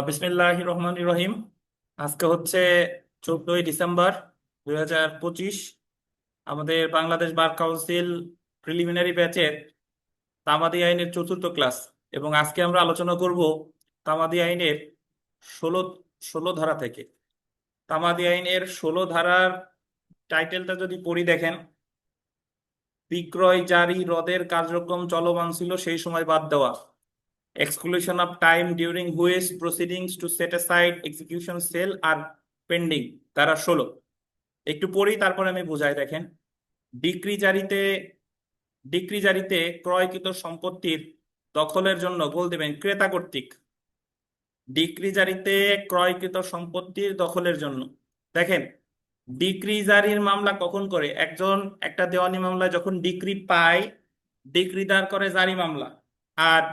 বিসমিল্লাহির রহমানির রহিম। আজকে হচ্ছে 14ই ডিসেম্বর 2025। আমাদের বাংলাদেশ বার কাউন্সিল প্রিলিমিনারি ব্যাচের তামাদি আইনের চতুর্থ ক্লাস, এবং আজকে আমরা আলোচনা করব তামাদি আইনের ষোলো ষোলো ধারা থেকে। তামাদি আইনের 16 ধারার টাইটেলটা যদি পড়ি দেখেন, বিক্রয় জারি রদের কার্যক্রম চলমান ছিল সেই সময় বাদ দেওয়া, exclusion of time during which proceedings to set aside execution sale are pending। ধারা 16 একটু পড়ি, তারপরে আমি বুঝাই দেখেন। ডিক্রি জারিতে ডিক্রি জারিতে ক্রয়কৃত সম্পত্তির দখলের জন্য গোল দেবেন ক্রেতা কর্তৃক। ডিক্রি জারিতে ক্রয়কৃত সম্পত্তির দখলের জন্য দেখেন, ডিক্রি জারির মামলা কখন করে? একজন একটা দেওয়ানি মামলায় যখন ডিক্রি পায়, ডিক্রিদার করে জারি মামলা, আর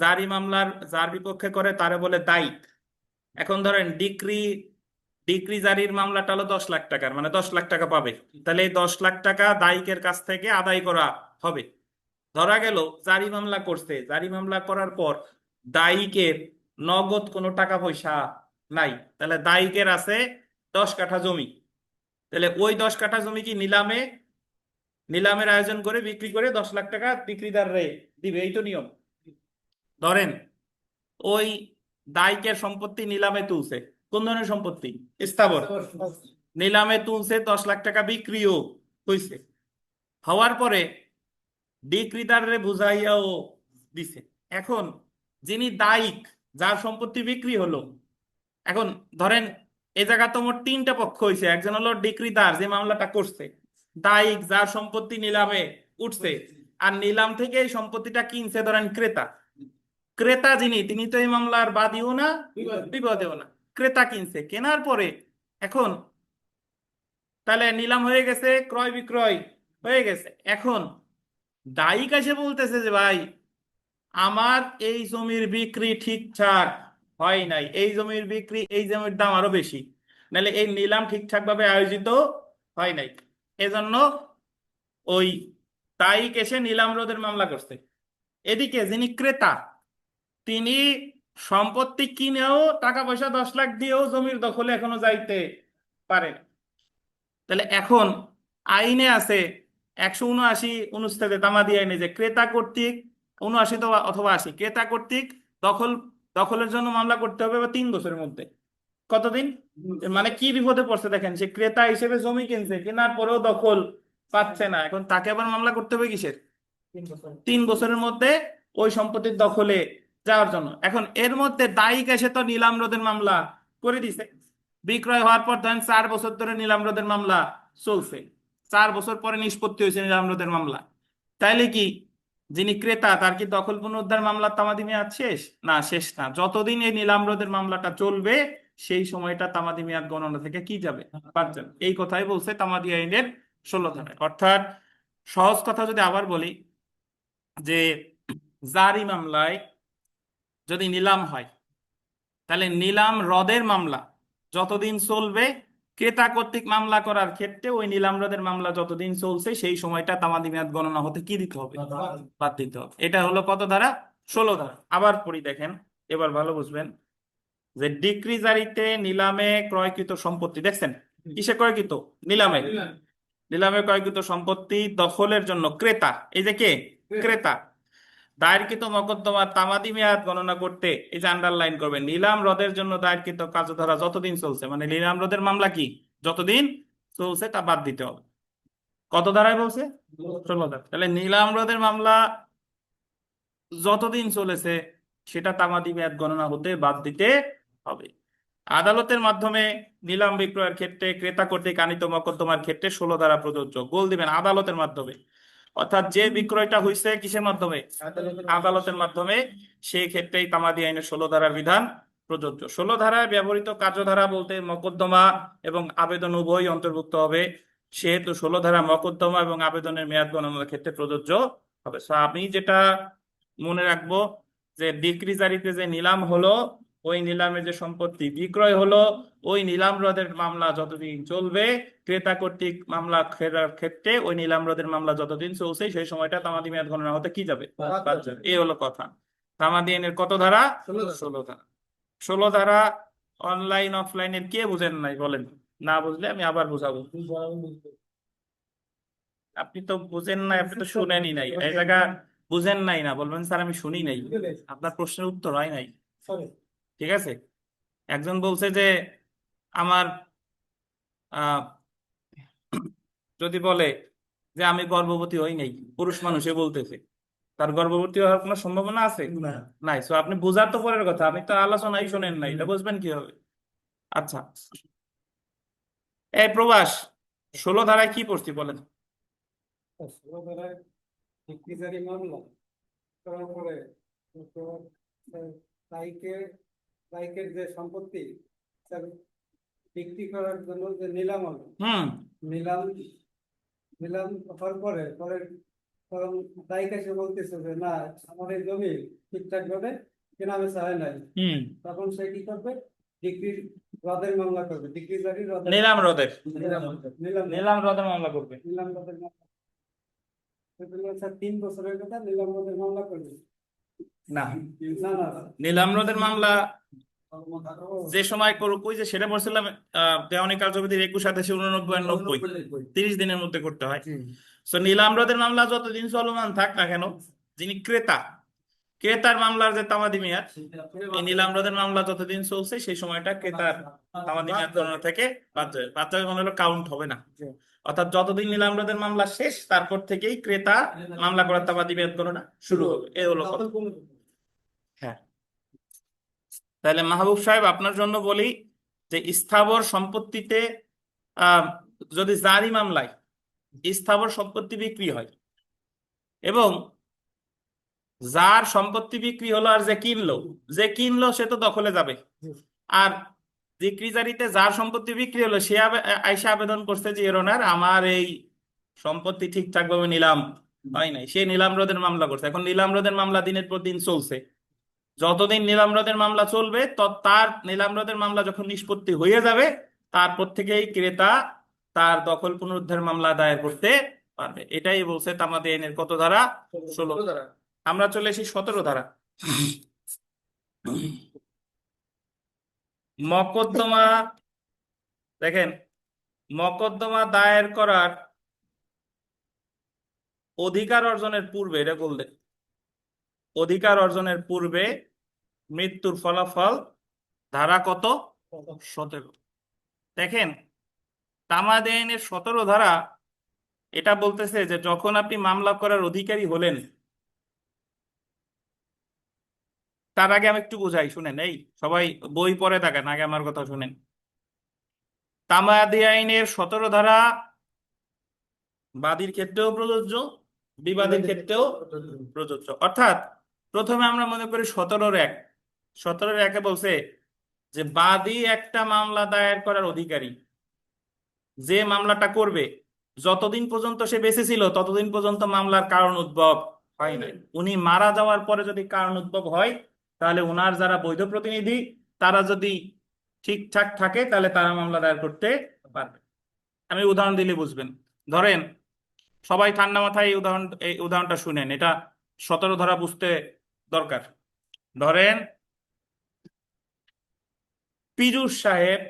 জারি মামলার যার বিপক্ষে করে তারে বলে দায়িক। এখন ধরেন ডিক্রি ডিক্রি জারির মামলাটা হলো 10 লাখ টাকার, মানে 10 লাখ টাকা পাবে। তাহলে এই 10 লাখ টাকা দায়িকের কাছ থেকে আদায় করা হবে। ধরা গেল জারি মামলা করছে, জারি মামলা করার পর দায়িকের নগদ কোনো টাকা পয়সা নাই, তাহলে দায়িকের আছে 10 কাঠা জমি। তাহলে ওই 10 কাঠা জমি কি নিলামের আয়োজন করে বিক্রি করে 10 লাখ টাকা বিক্রিদার রে দিবে, এই তো নিয়ম। ধরেন ওই দায়িকের সম্পত্তি নিলামে তুলছে, কোন ধরনের সম্পত্তি? স্থাবর। নিলামে তুলছে, 10 লাখ টাকা বিক্রিও হয়েছে। হওয়ার পরে বিক্রিদারে বুঝাইয়াও দিছে। এখন যিনি দায়িক, যার সম্পত্তি বিক্রি হলো, এখন ধরেন এই জায়গা তো মোট 3টা পক্ষ হয়েছে। একজন হলো ডিক্রিদার যে মামলাটা করছে, দায়িক যার সম্পত্তি নিলামে উঠছে, আর নিলাম থেকে এই সম্পত্তিটা কিনছে ধরেন ক্রেতা। ক্রেতা যিনি, তিনি তো এই মামলার বাদীও না বিবাদীও না। ক্রেতা কিনছে, কেনার পরে এখন তাহলে নিলাম হয়ে গেছে, ক্রয় বিক্রয় হয়ে গেছে। এখন দায়িক এসে বলতেছে যে ভাই, আমার এই জমির বিক্রি ঠিকঠাক হয় নাই, এই জমির বিক্রি, এই জমির দাম আরো বেশি, নাহলে এই নিলাম ঠিকঠাক ভাবে আয়োজিত হয় নাই। এজন্য ওই দায়িক এসে নিলাম রোধের মামলা করছে। এদিকে যিনি ক্রেতা, তিনি সম্পত্তি কিনেও টাকা পয়সা 10 লাখ দিয়েও জমির দখলে এখনো যাইতে পারেন। তাহলে এখন আইনে আছে 179 অনুচ্ছেদে, তামাদি আইনে, যে ক্রেতা কর্তৃক 79 তো অথবা 80, ক্রেতা কর্তৃক দখল দখলের জন্য মামলা করতে হবে বা 3 বছরের মধ্যে। কতদিন? মানে কি বিপদে পড়ছে দেখেন, সে ক্রেতা হিসেবে জমি কিনছে, কেনার পরেও দখল পাচ্ছে না, এখন তাকে আবার মামলা করতে হবে কিসের? 3 বছরের মধ্যে ওই সম্পত্তির দখলে যাওয়ার জন্য। এখন এর মধ্যে দায়িক এসে তো নিলাম রোধের মামলা করে দিছে। বিক্রয় হওয়ার পর ধরেন 4 বছর ধরে নিলাম রোধের মামলা চলছে, 4 বছর পরে নিষ্পত্তি হয়েছে নিলাম রোধের মামলা। তাইলে কি যিনি ক্রেতা, তার কি দখল পুনরুদ্ধার মামলার তামাদি মেয়াদ শেষ? না, শেষ না। যতদিন এই নিলাম রোধের মামলাটা চলবে, সেই সময়টা তামাদি মেয়াদ গণনা থেকে কি যাবে? বাদ যাবে। এই কথাই বলছে তামাদি আইনের 16 ধারায়। অর্থাৎ সহজ কথা যদি আবার বলি, যে জারি মামলায় যদি নিলাম হয়, তাহলে নিলাম রদের মামলা যতদিন চলবে, ক্রেতা কর্তৃক মামলা করার ক্ষেত্রে ওই নিলাম রদের মামলা যতদিন চলছে সেই সময়টা তামাদি মেয়াদ গণনা হতে কি দিতে হবে? বাদ দিতে হবে। এটা হলো কত ধারা? 16 ধারা। আবার পড়ি দেখেন, এবার ভালো বুঝবেন। যে ডিক্রি জারিতে নিলামে ক্রয়কৃত সম্পত্তি, দেখছেন কিসে ক্রয়কৃত? নিলামে। নিলামে ক্রয়কৃত সম্পত্তি দখলের জন্য ক্রেতা, এই যে কে? ক্রেতা। দায়েরকৃত মকদ্দমার তামাদি মেয়াদ গণনা করতে এই যে আন্ডারলাইন করবেন, নিলাম রদের জন্য দায়েরকৃত কার্যধারা যতদিন চলছে, মানে নিলাম রদের মামলা কি যতদিন চলছে তা বাদ দিতে হবে। কত ধারায় বলছে? 16 ধারা। তাহলে নিলাম রদের মামলা যতদিন চলেছে সেটা তামাদি মেয়াদ গণনা হতে বাদ দিতে হবে। আদালতের মাধ্যমে নিলাম বিক্রয়ের ক্ষেত্রে ক্রেতা কর্তৃক আনীত মকদ্দমার ক্ষেত্রে 16 ধারা প্রযোজ্য। গোল দিবেন আদালতের মাধ্যমে, অর্থাৎ যে বিক্রয়টা হয়েছে কিসের মাধ্যমে? আদালতের মাধ্যমে। সেই ক্ষেত্রেই তামাদি আইনের 16 ধারার বিধান প্রযোজ্য। 16 ধারায় ব্যবহৃত কার্যধারা বলতে মকদ্দমা এবং আবেদন উভয়ই অন্তর্ভুক্ত হবে, সেহেতু 16 ধারা মকদ্দমা এবং আবেদনের মেয়াদ গণনার ক্ষেত্রে প্রযোজ্য হবে। আমি যেটা মনে রাখবো, যে ডিক্রি জারিতে যে নিলাম হলো, ওই নিলামে যে সম্পত্তি বিক্রয় হলো, ওই নিলাম রদের মামলা যতদিন চলবে, ক্রেতা কর্তৃক মামলা ফেরার ক্ষেত্রে ওই নিলাম রদের মামলা যতদিন চলছে সেই সময়টা তামাদি মেয়াদ গণনা হতে কি যাবে? বাদ যাবে। এই হলো কথা। তামাদি আইনের কত ধারা? 16 ধারা। 16 ধারা অনলাইন অফলাইনের কে বুঝেন নাই বলেন? না বুঝলে আমি আবার বুঝাবো। আপনি তো বুঝেন নাই, আপনি তো শুনেনই নাই এই জায়গা। বুঝেন নাই না বলবেন স্যার আমি শুনি নাই, আপনার প্রশ্নের উত্তর হয় নাই। ঠিক আছে, একজন বলছে যে আমার আহ যদি বলে যে আমি গর্ভবতী হই নাই, পুরুষ মানুষে বলতেছে, তার গর্ভবতী হওয়ার কোনো সম্ভাবনা আছে? নাই। সো আপনি বোঝার তো পরের কথা, আপনি তো আলোচনাই শোনেন নাই, এটা বুঝবেন কি হবে? আচ্ছা, এই প্রবাস 16 ধারায় কি পড়ছি বলেন? করার পরে তো, বাইকের বাইকের যে সম্পত্তি তার বিক্রি করার জন্য যে নিলাম হলো, হুম নিলাম নিলাম হওয়ার পরে পরে তখন বাইক এসে বলতেছে যে না, আমার এই জমি ঠিকঠাক ভাবে কেনা বেচা হয় নাই। হুম তখন সে কি করবে? ডিগ্রির রদের মামলা করবে, ডিগ্রি জারি রদের নিলাম রদের নিলাম নিলাম নিলাম রদের মামলা করবে। নিলাম রদের মামলা। সেগুলো স্যার 3 বছরের কথা, নিলাম রদের মামলা করবে। না, না না নিলাম রদের মামলা যে সময় করুক, ওই যে সেটা বলছিলাম, দেওয়ানি কার্যবিধির 21, 28, 89 আর 90, 30 দিনের মধ্যে করতে হয়। তো নিলাম রদের মামলা যতদিন চলমান থাক না কেন, যিনি ক্রেতা, ক্রেতার মামলার যে তামাদি মেয়াদ, এই নিলাম রদের মামলা যতদিন চলছে সেই সময়টা ক্রেতার তামাদি মেয়াদ গণনা থেকে বাদ যাবে। বাদ যাবে মানে হলো কাউন্ট হবে না। অর্থাৎ যতদিন নিলাম রদের মামলা শেষ তারপর থেকেই ক্রেতা মামলা করার তামাদি মেয়াদ গণনা শুরু হবে। এই হলো কথা। হ্যাঁ, তাহলে মাহবুব সাহেব আপনার জন্য বলি যে স্থাবর সম্পত্তিতে আহ যদি জারি মামলায় স্থাবর সম্পত্তি বিক্রি হয় এবং যার সম্পত্তি বিক্রি হলো আর যে কিনলো সে তো দখলে যাবে, আর বিক্রিজারিতে যার সম্পত্তি বিক্রি হলো সে আইসা আবেদন করছে যে এর ওনার আমার এই সম্পত্তি ঠিকঠাক ভাবে নিলাম হয় নাই, সে নিলাম রোধের মামলা করছে। এখন নিলাম রোধের মামলা দিনের পর দিন চলছে, যতদিন নিলাম রোধের মামলা চলবে তার নিলাম রোধের মামলা যখন নিষ্পত্তি হয়ে যাবে তারপর থেকেই ক্রেতা তার দখল পুনরুদ্ধার মামলা দায়ের করতে পারবে। এটাই বলছে তামাদি আইনের কত ধারা? 16 ধারা। আমরা চলে এসেছি 17 ধারা। মকদ্দমা, দেখেন, মকদ্দমা দায়ের করার অধিকার অর্জনের পূর্বে, এটা বললেন অধিকার অর্জনের পূর্বে মৃত্যুর ফলাফল, ধারা কত? 17। দেখেন, তামাদি আইনের 17 ধারা এটা বলতেছে যে যখন আপনি মামলা করার অধিকারী হলেন, তার আগে আমি একটু বুঝাই, শুনেন, এই সবাই বই পড়ে থাকেন, আগে আমার কথা শুনেন। তামাদি আইনের 17 ধারা বাদীর ক্ষেত্রেও প্রযোজ্য, বিবাদীর ক্ষেত্রেও প্রযোজ্য। অর্থাৎ প্রথমে আমরা মনে করি 17-1, 17-1 বলছে যে বাদী একটা মামলা দায়ের করার অধিকারী, যে মামলাটা করবে যতদিন পর্যন্ত সে বেঁচে ছিল ততদিন পর্যন্ত মামলার কারণ উদ্ভব হয় নাই। উনি মারা যাওয়ার পরে যদি কারণ উদ্ভব হয় তাহলে উনার যারা বৈধ প্রতিনিধি তারা যদি ঠিকঠাক থাকে তাহলে তারা মামলা দায়ের করতে পারবে। আমি উদাহরণ দিলে বুঝবেন। ধরেন, সবাই ঠান্ডা মাথায় এই উদাহরণটা শুনেন, এটা 17 ধারা বুঝতে দরকার। ধরেন, পীযূষ সাহেব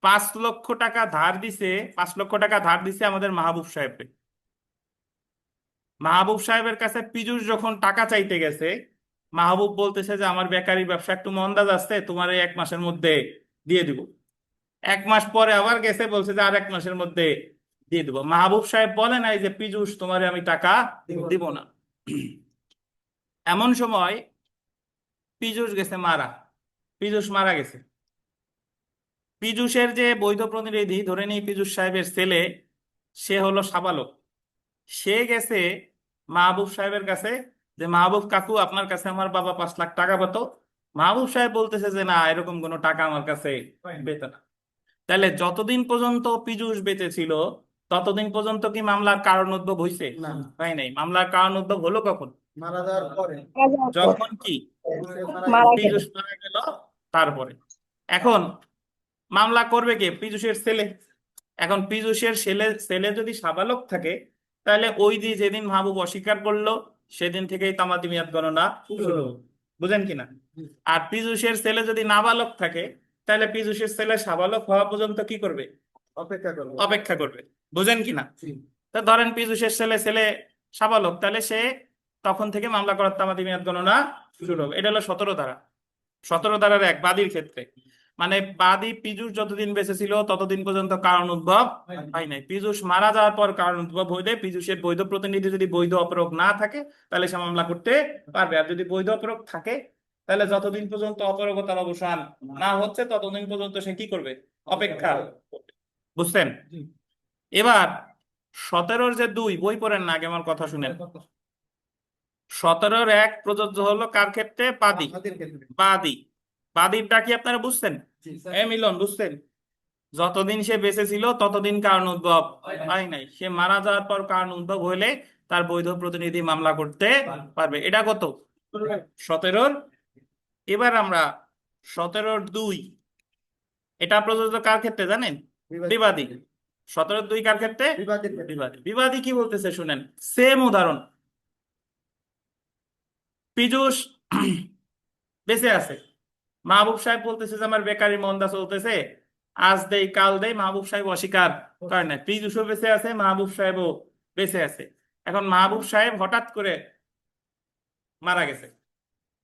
5 লক্ষ টাকা ধার দিছে, 5 লক্ষ টাকা ধার দিছে আমাদের মাহবুব সাহেবকে। মাহবুব সাহেবের কাছে পীযূষ যখন টাকা চাইতে গেছে, মাহবুব বলতেছে যে আমার বেকারি ব্যবসা একটু মন্দা যাচ্ছে, তোমার এই 1 মাসের মধ্যে দিয়ে দিব। 1 মাস পরে আবার গেছে, বলছে যে আর 1 মাসের মধ্যে দিয়ে দিব। মাহবুব সাহেব বলে নাই যে পীযূষ তোমারে আমি টাকা দিব না। এমন সময় পীযূষ গেছে মারা, পীযূষ মারা গেছে। পীযূষের যে বৈধ প্রতিনিধি, ধরে নিই পীযূষ সাহেবের ছেলে, সে হলো সাবালক, সে গেছে মাহবুব সাহেবের কাছে যে মাহবুব কাকু আপনার কাছে আমার বাবা 5 লাখ টাকা পেত। মাহবুব সাহেব বলতেছে যে না, এরকম কোনো টাকা আমার কাছে পেত না। তাহলে যতদিন পর্যন্ত পীযূষ বেঁচে ছিল ততদিন পর্যন্ত কি মামলার কারণ উদ্ভব হয়েছে? না। হয় নাই। মামলার কারণ উদ্ভব হলো কখন? মারা যাওয়ার পরে। যখন কি মারা গেল। পীযূষ মারা গেল তারপরে। এখন মামলা করবে কে? পীযূষের ছেলে। এখন পীযূষের ছেলে ছেলে যদি সাবালক থাকে তাহলে ওই যে যেদিন মাহবুব অস্বীকার করলো সেদিন থেকেই তামাদি মেয়াদ গণনা শুরু হবে। বুঝেন কিনা? আর পীযূষের ছেলে যদি নাবালক থাকে তাহলে পীযূষের ছেলে সাবালক হওয়া পর্যন্ত কি করবে? অপেক্ষা করবো। অপেক্ষা করবে। বুঝেন কিনা? জি। তা ধরেন পীযূষের ছেলে ছেলে সাবালক, তাহলে সে তখন থেকে মামলা করার তামাদি মেয়াদ গণনা শুরু হবে। এটা হলো 17 ধারা। 17 ধারার 1 বাদীর ক্ষেত্রে, মানে বাদী পীযূষ যতদিন বেঁচে ছিল ততদিন পর্যন্ত কারণ উদ্ভব হয় নাই। পীযূষ মারা যাওয়ার পর কারণ উদ্ভব হইলে পীযূষের বৈধ প্রতিনিধি যদি বৈধ অপরোধ না থাকে তাহলে সে মামলা করতে পারবে। আর যদি বৈধ অপরোধ থাকে তাহলে যতদিন পর্যন্ত অপরগতার অবসান না হচ্ছে ততদিন পর্যন্ত সে কি করবে? অপেক্ষা করবে। বুঝছেন? এবার 17-র যে 2 বই পড়েন না, আগে আমার কথা শুনেন। 17-র 1 প্রযোজ্য হলো কার ক্ষেত্রে? বাদী। আমাদের ক্ষেত্রে। বাদী, বাদীরটা কি আপনারা বুঝছেন? জি, স্যার। মিলন বুঝছেন? যতদিন সে বেঁচে ছিল ততদিন কারণ উদ্ভব হয় নাই। সে মারা যাওয়ার পর কারণ উদ্ভব হলে তার বৈধ প্রতিনিধি মামলা করতে পারবে। এটা কত? 17-র। এবার আমরা 17-র 2, এটা প্রযোজ্য কার ক্ষেত্রে জানেন? বিবাদী। 17-র 2 কার ক্ষেত্রে? বিবাদের ক্ষেত্রে। বিবাদী। বিবাদী কি বলতেছে শুনেন, সেম উদাহরণ। পীযূষ বেঁচে আছে, মাহবুব সাহেব বলতেছে যে আমার বেকারি মন্দা চলতেছে, আজ দেই কাল দেই। মাহবুব সাহেব অস্বীকার করে না। পীযূষও বেঁচে আছে, মাহবুব সাহেবও বেঁচে আছে। এখন মাহবুব সাহেব হঠাৎ করে মারা গেছে।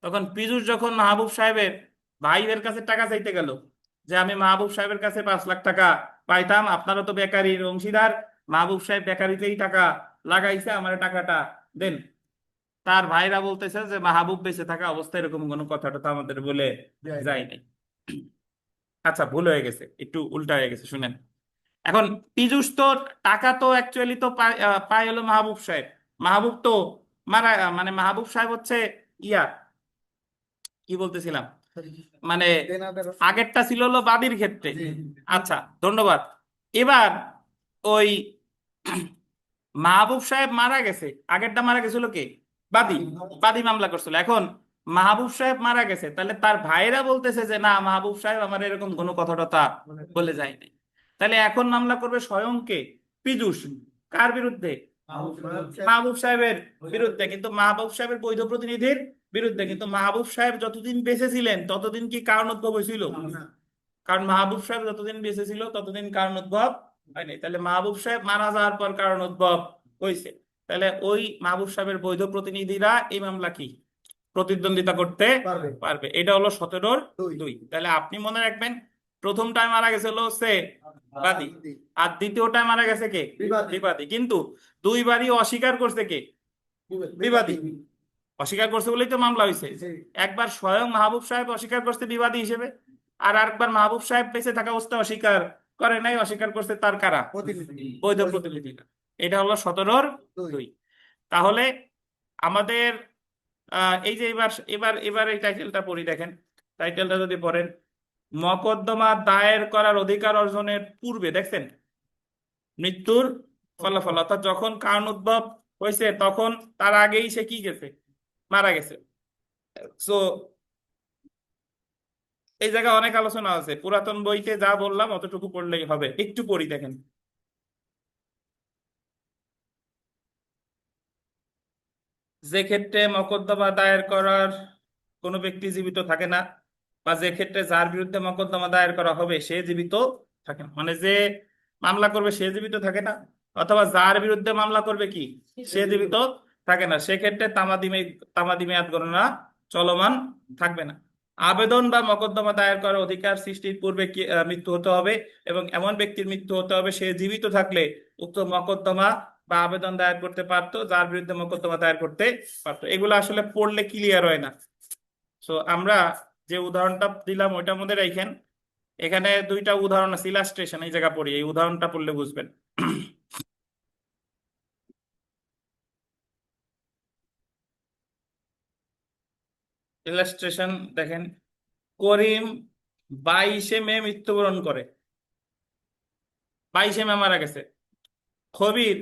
তখন পীযূষ যখন মাহবুব সাহেবের ভাইয়ের কাছে টাকা চাইতে গেল যে আমি মাহবুব সাহেবের কাছে 5 লাখ টাকা পাইতাম, আপনারা তো বেকারির অংশীদার, মাহবুব সাহেব বেকারিতেই টাকা লাগাইছে, আমার টাকাটা দেন। তার ভাইরা বলতেছে যে মাহবুব বেঁচে থাকা অবস্থায় এরকম কোনো কথাটা তো আমাদের বলে যায় নাই। আচ্ছা, ভুল হয়ে গেছে, একটু উল্টা হয়ে গেছে, শুনেন। এখন পীযূষ তো টাকা তো অ্যাকচুয়ালি তো পায় হলো মাহবুব সাহেব। মাহবুব তো মারা, মানে মাহবুব সাহেব হচ্ছে ইয়া, কি বলতেছিলাম, মানে আগেরটা ছিল হলো বাদীর ক্ষেত্রে। আচ্ছা, ধন্যবাদ। এবার ওই মাহবুব সাহেব মারা গেছে, আগেরটা মারা গেছিল কে? বাদী। বাদী মামলা করছিল। এখন মাহবুব সাহেব মারা গেছে, তাহলে তার ভাইরা বলতেছে যে না, মাহবুব সাহেব আমার এরকম কোনো কথা টথা বলে যায়নি। তাহলে এখন মামলা করবে স্বয়ং কে? পীযূষ। কার বিরুদ্ধে? মাহবুব সাহেবের বিরুদ্ধে, কিন্তু মাহবুব সাহেবের বৈধ প্রতিনিধির বিরুদ্ধে। কিন্তু মাহবুব সাহেব যতদিন বেঁচে ছিলেন ততদিন কি কারণ উদ্ভব হয়েছিল? কারণ মাহবুব সাহেব যতদিন বেঁচে ছিল ততদিন কারণ উদ্ভব হয়নি। তাহলে মাহবুব সাহেব মারা যাওয়ার পর কারণ উদ্ভব হয়েছে। তাহলে ওই মাহবুব সাহেবের বৈধ প্রতিনিধিরা এই মামলা কি প্রতিদ্বন্দ্বিতা করতে পারবে। এটা হলো 17-র 2। তাহলে আপনি মনে রাখবেন, প্রথমটায় মারা গেছে হলো সে বাদী, আর দ্বিতীয়টায় মারা গেছে কে? বিবাদী। কিন্তু দুইবারই অস্বীকার করছে কে? বিবাদী। অস্বীকার করছে বলেই তো মামলা হয়েছে। একবার স্বয়ং মাহবুব সাহেব অস্বীকার করছে বিবাদী হিসেবে, আর আরেকবার মাহবুব সাহেব বেঁচে থাকা অবস্থায় অস্বীকার করে নাই, অস্বীকার করছে তার কারা? বৈধ প্রতিনিধিরা। এটা হলো 17-র 2। তাহলে আমাদের এই যে এবার এবার এবার এই টাইটেলটা পড়ি, দেখেন। টাইটেলটা যদি পড়েন, মকদ্দমা দায়ের করার অধিকার অর্জনের পূর্বে, দেখছেন, মৃত্যুর ফলাফল, অর্থাৎ যখন কারণ উদ্ভব হয়েছে তখন তার আগেই সে কি গেছে? মারা গেছে। সো এই জায়গায় অনেক আলোচনা আছে, পুরাতন বইতে যা বললাম অতটুকু পড়লেই হবে। একটু পড়ি, দেখেন। যে ক্ষেত্রে মকদ্দমা দায়ের করার কোনো ব্যক্তি জীবিত থাকে না, বা যে ক্ষেত্রে যার বিরুদ্ধে মকদ্দমা দায়ের করা হবে সে জীবিত থাকে না, মানে যে মামলা করবে সে জীবিত থাকে না, অথবা যার বিরুদ্ধে মামলা করবে কি সে জীবিত থাকে না, সেক্ষেত্রে তামাদি মেয়াদ গণনা চলমান থাকবে না। আবেদন বা মকদ্দমা দায়ের করার অধিকার সৃষ্টির পূর্বে মৃত্যু হতে হবে, এবং এমন ব্যক্তির মৃত্যু হতে হবে সে জীবিত থাকলে উক্ত মকদ্দমা বা আবেদন দায়ের করতে পারতো, যার বিরুদ্ধে মোকদ্দমা দায়ের করতে পারতো। এগুলো আসলে পড়লে ক্লিয়ার হয় না। সো আমরা যে উদাহরণটা দিলাম ওইটার মধ্যে রাখেন। এখানে 2টা উদাহরণ আছে, ইলাস্ট্রেশন, এই জায়গা পড়ি, এই উদাহরণটা পড়লে বুঝবেন। ইলাস্ট্রেশন দেখেন, করিম 22শে মে মৃত্যুবরণ করে, 22শে মে মারা গেছে। খবির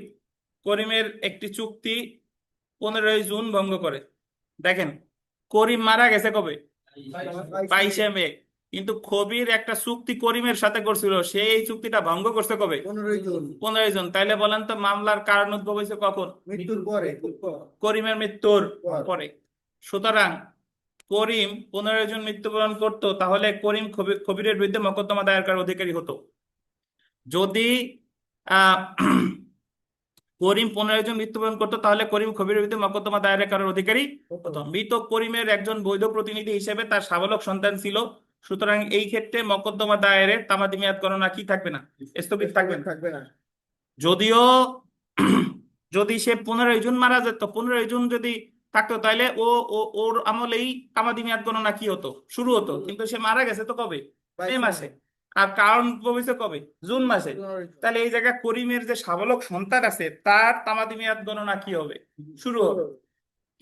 করিমের একটি চুক্তি 15ই জুন ভঙ্গ করে। দেখেন, করিম মারা গেছে কবে? 22শে মে। কিন্তু খবির একটা চুক্তি করিমের সাথে করছিল, সে এই চুক্তিটা ভঙ্গ করছে কবে? 15ই জুন। 15ই জুন। তাইলে বলেন তো মামলার কারণ উদ্ভব হয়েছে কখন? মৃত্যুর পরে। করিমের মৃত্যুর পর। পরে। সুতরাং করিম 15 জন মৃত্যুবরণ করতো, তাহলে করিম কবিরের বিরুদ্ধে মোকদ্দমা দায়ের করার অধিকারী হতো। যদি আহ করিম 15 জন মৃত্যুবরণ করতো, তাহলে করিম কবিরের বিরুদ্ধে মোকদ্দমা দায়ের করার অধিকারী হতো। মৃত করিমের একজন বৈধ প্রতিনিধি হিসেবে তার সাবালক সন্তান ছিল, সুতরাং এই ক্ষেত্রে মোকদ্দমা দায়েরের তামাদি মেয়াদ গণনা কি থাকবে না, স্থগিত থাকবে না। থাকবে না। যদিও যদি সে 15 জন মারা যেত, 15 জন যদি থাকতো, তাহলে ওর আমলেই তামাদি মেয়াদ গণনা কি হতো, শুরু হতো। কিন্তু সে মারা গেছে তো কবে, মে মাসে, আর কারণ ভবিষ্যৎ কবে, জুন মাসে। তাহলে এই জায়গায় করিমের যে সাবালক সন্তান আছে তার তামাদি মেয়াদ গণনা কি হবে, শুরু হবে।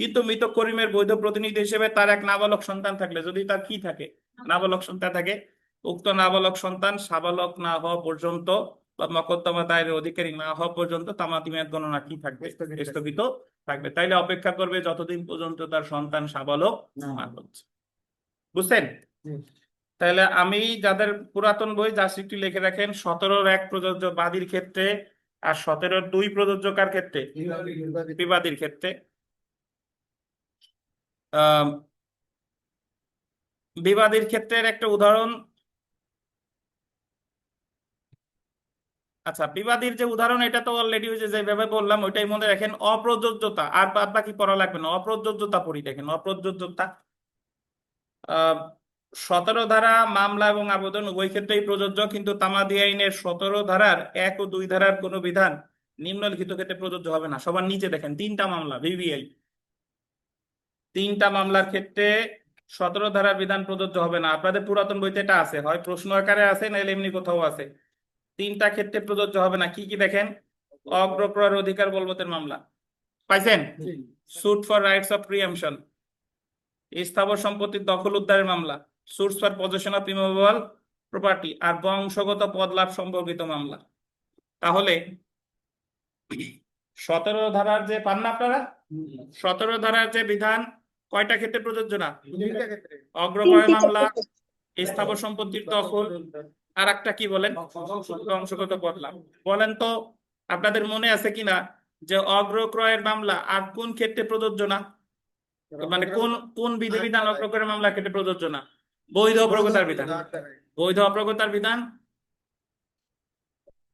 কিন্তু মৃত করিমের বৈধ প্রতিনিধি হিসেবে তার এক নাবালক সন্তান থাকলে, যদি তার কি থাকে, নাবালক সন্তান থাকে, উক্ত নাবালক সন্তান সাবালক না হওয়া পর্যন্ত বা মোকদ্দমা দায়েরের অধিকারী না হওয়া পর্যন্ত তামাদি মেয়াদ গণনা কি থাকবে, স্থগিত থাকবে। তাইলে অপেক্ষা করবে যতদিন পর্যন্ত তার সন্তান সাবালক না হচ্ছে। বুঝছেন? তাহলে আমি যাদের পুরাতন বই জাস্ট লিখে রাখেন, 17-1 প্রযোজ্য বাদীর ক্ষেত্রে, আর 17-2 প্রযোজ্য কার ক্ষেত্রে, বিবাদীর ক্ষেত্রে। আহ বিবাদীর ক্ষেত্রের একটা উদাহরণ, আচ্ছা বিবাদীর যে উদাহরণ, এটা তো অলরেডি যেভাবে বললাম ওইটাই মনে রাখেন। অপ্রযোজ্যতা আর বাদ বাকি পড়া লাগবে না, অপ্রযোজ্যতা পড়ি। দেখেন অপ্রযোজ্যতা, 17 ধারা মামলা এবং আবেদন উভয় ক্ষেত্রেই প্রযোজ্য, কিন্তু তামাদি আইনের 17 ধারার 1 ও 2 ধারার কোনো বিধান নিম্নলিখিত ক্ষেত্রে প্রযোজ্য হবে না। সবার নিচে দেখেন 3টা মামলা, ভিভিআই 3টা মামলার ক্ষেত্রে 17 ধারার বিধান প্রযোজ্য হবে না। আপনাদের পুরাতন বইতে এটা আছে, হয় প্রশ্ন আকারে আছে, নাহলে এমনি কোথাও আছে। 3টা ক্ষেত্রে প্রযোজ্য হবে না। কি কি দেখেন, অগ্রক্রয়ের অধিকার বলবতের মামলা পাইছেন, suit for rights of preemption, স্থাবর সম্পত্তির দখল উদ্ধারের মামলা, suits for possession of immovable property, আর বংশগত পদ লাভ সম্পর্কিত মামলা। তাহলে 17 ধারার যে পান না আপনারা, 17 ধারার যে বিধান কয়টা ক্ষেত্রে প্রযোজ্য না, অগ্রক্রয় মামলা, স্থাবর সম্পত্তির দখল, আর একটা কি বলেন, বংশগত পদ লাভ। বলেন তো আপনাদের মনে আছে কিনা যে অগ্রক্রয়ের মামলা আর কোন ক্ষেত্রে প্রযোজ্য না, মানে কোন কোন বিধিবিধান অগ্রক্রয়ের মামলার ক্ষেত্রে প্রযোজ্য না, বৈধ অগ্রগতার বিধান। বৈধ অগ্রগতার বিধান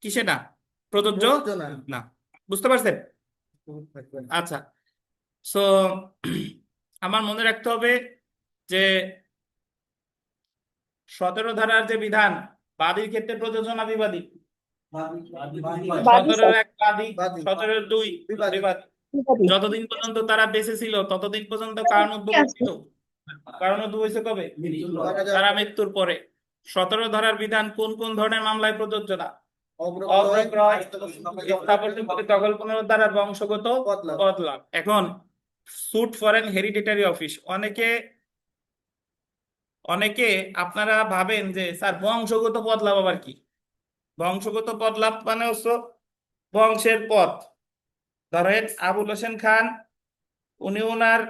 কিসে না প্রযোজ্য না, বুঝতে পারছেন? আচ্ছা, সো আমার মনে রাখতে হবে যে 17 ধারার যে বিধান বাদীর ক্ষেত্রে প্রযোজ্য না বিবাদী, 17-1 বাদী, 17-2 বিবাদী। যতদিন পর্যন্ত তারা বেঁচে ছিল ততদিন পর্যন্ত কারণ উদ্ভব ছিল, কারণ উদ্ভব হয়েছে কবে, তারা মৃত্যুর পরে। 17 ধারার বিধান কোন কোন ধরনের মামলায় প্রযোজ্য না, অগ্রক্রয়, স্থাবর সম্পত্তি দখল পুনরুদ্ধার আর বংশগত পদ লাভ। এখন suit for an hereditary office, অনেকে অনেকে আপনারা ভাবেন যে স্যার বংশগত পদ লাভ আবার কি, বংশগত পদ লাভ মানে হচ্ছে বংশের পদ। ধরেন আবুল হোসেন খান, উনি ওনার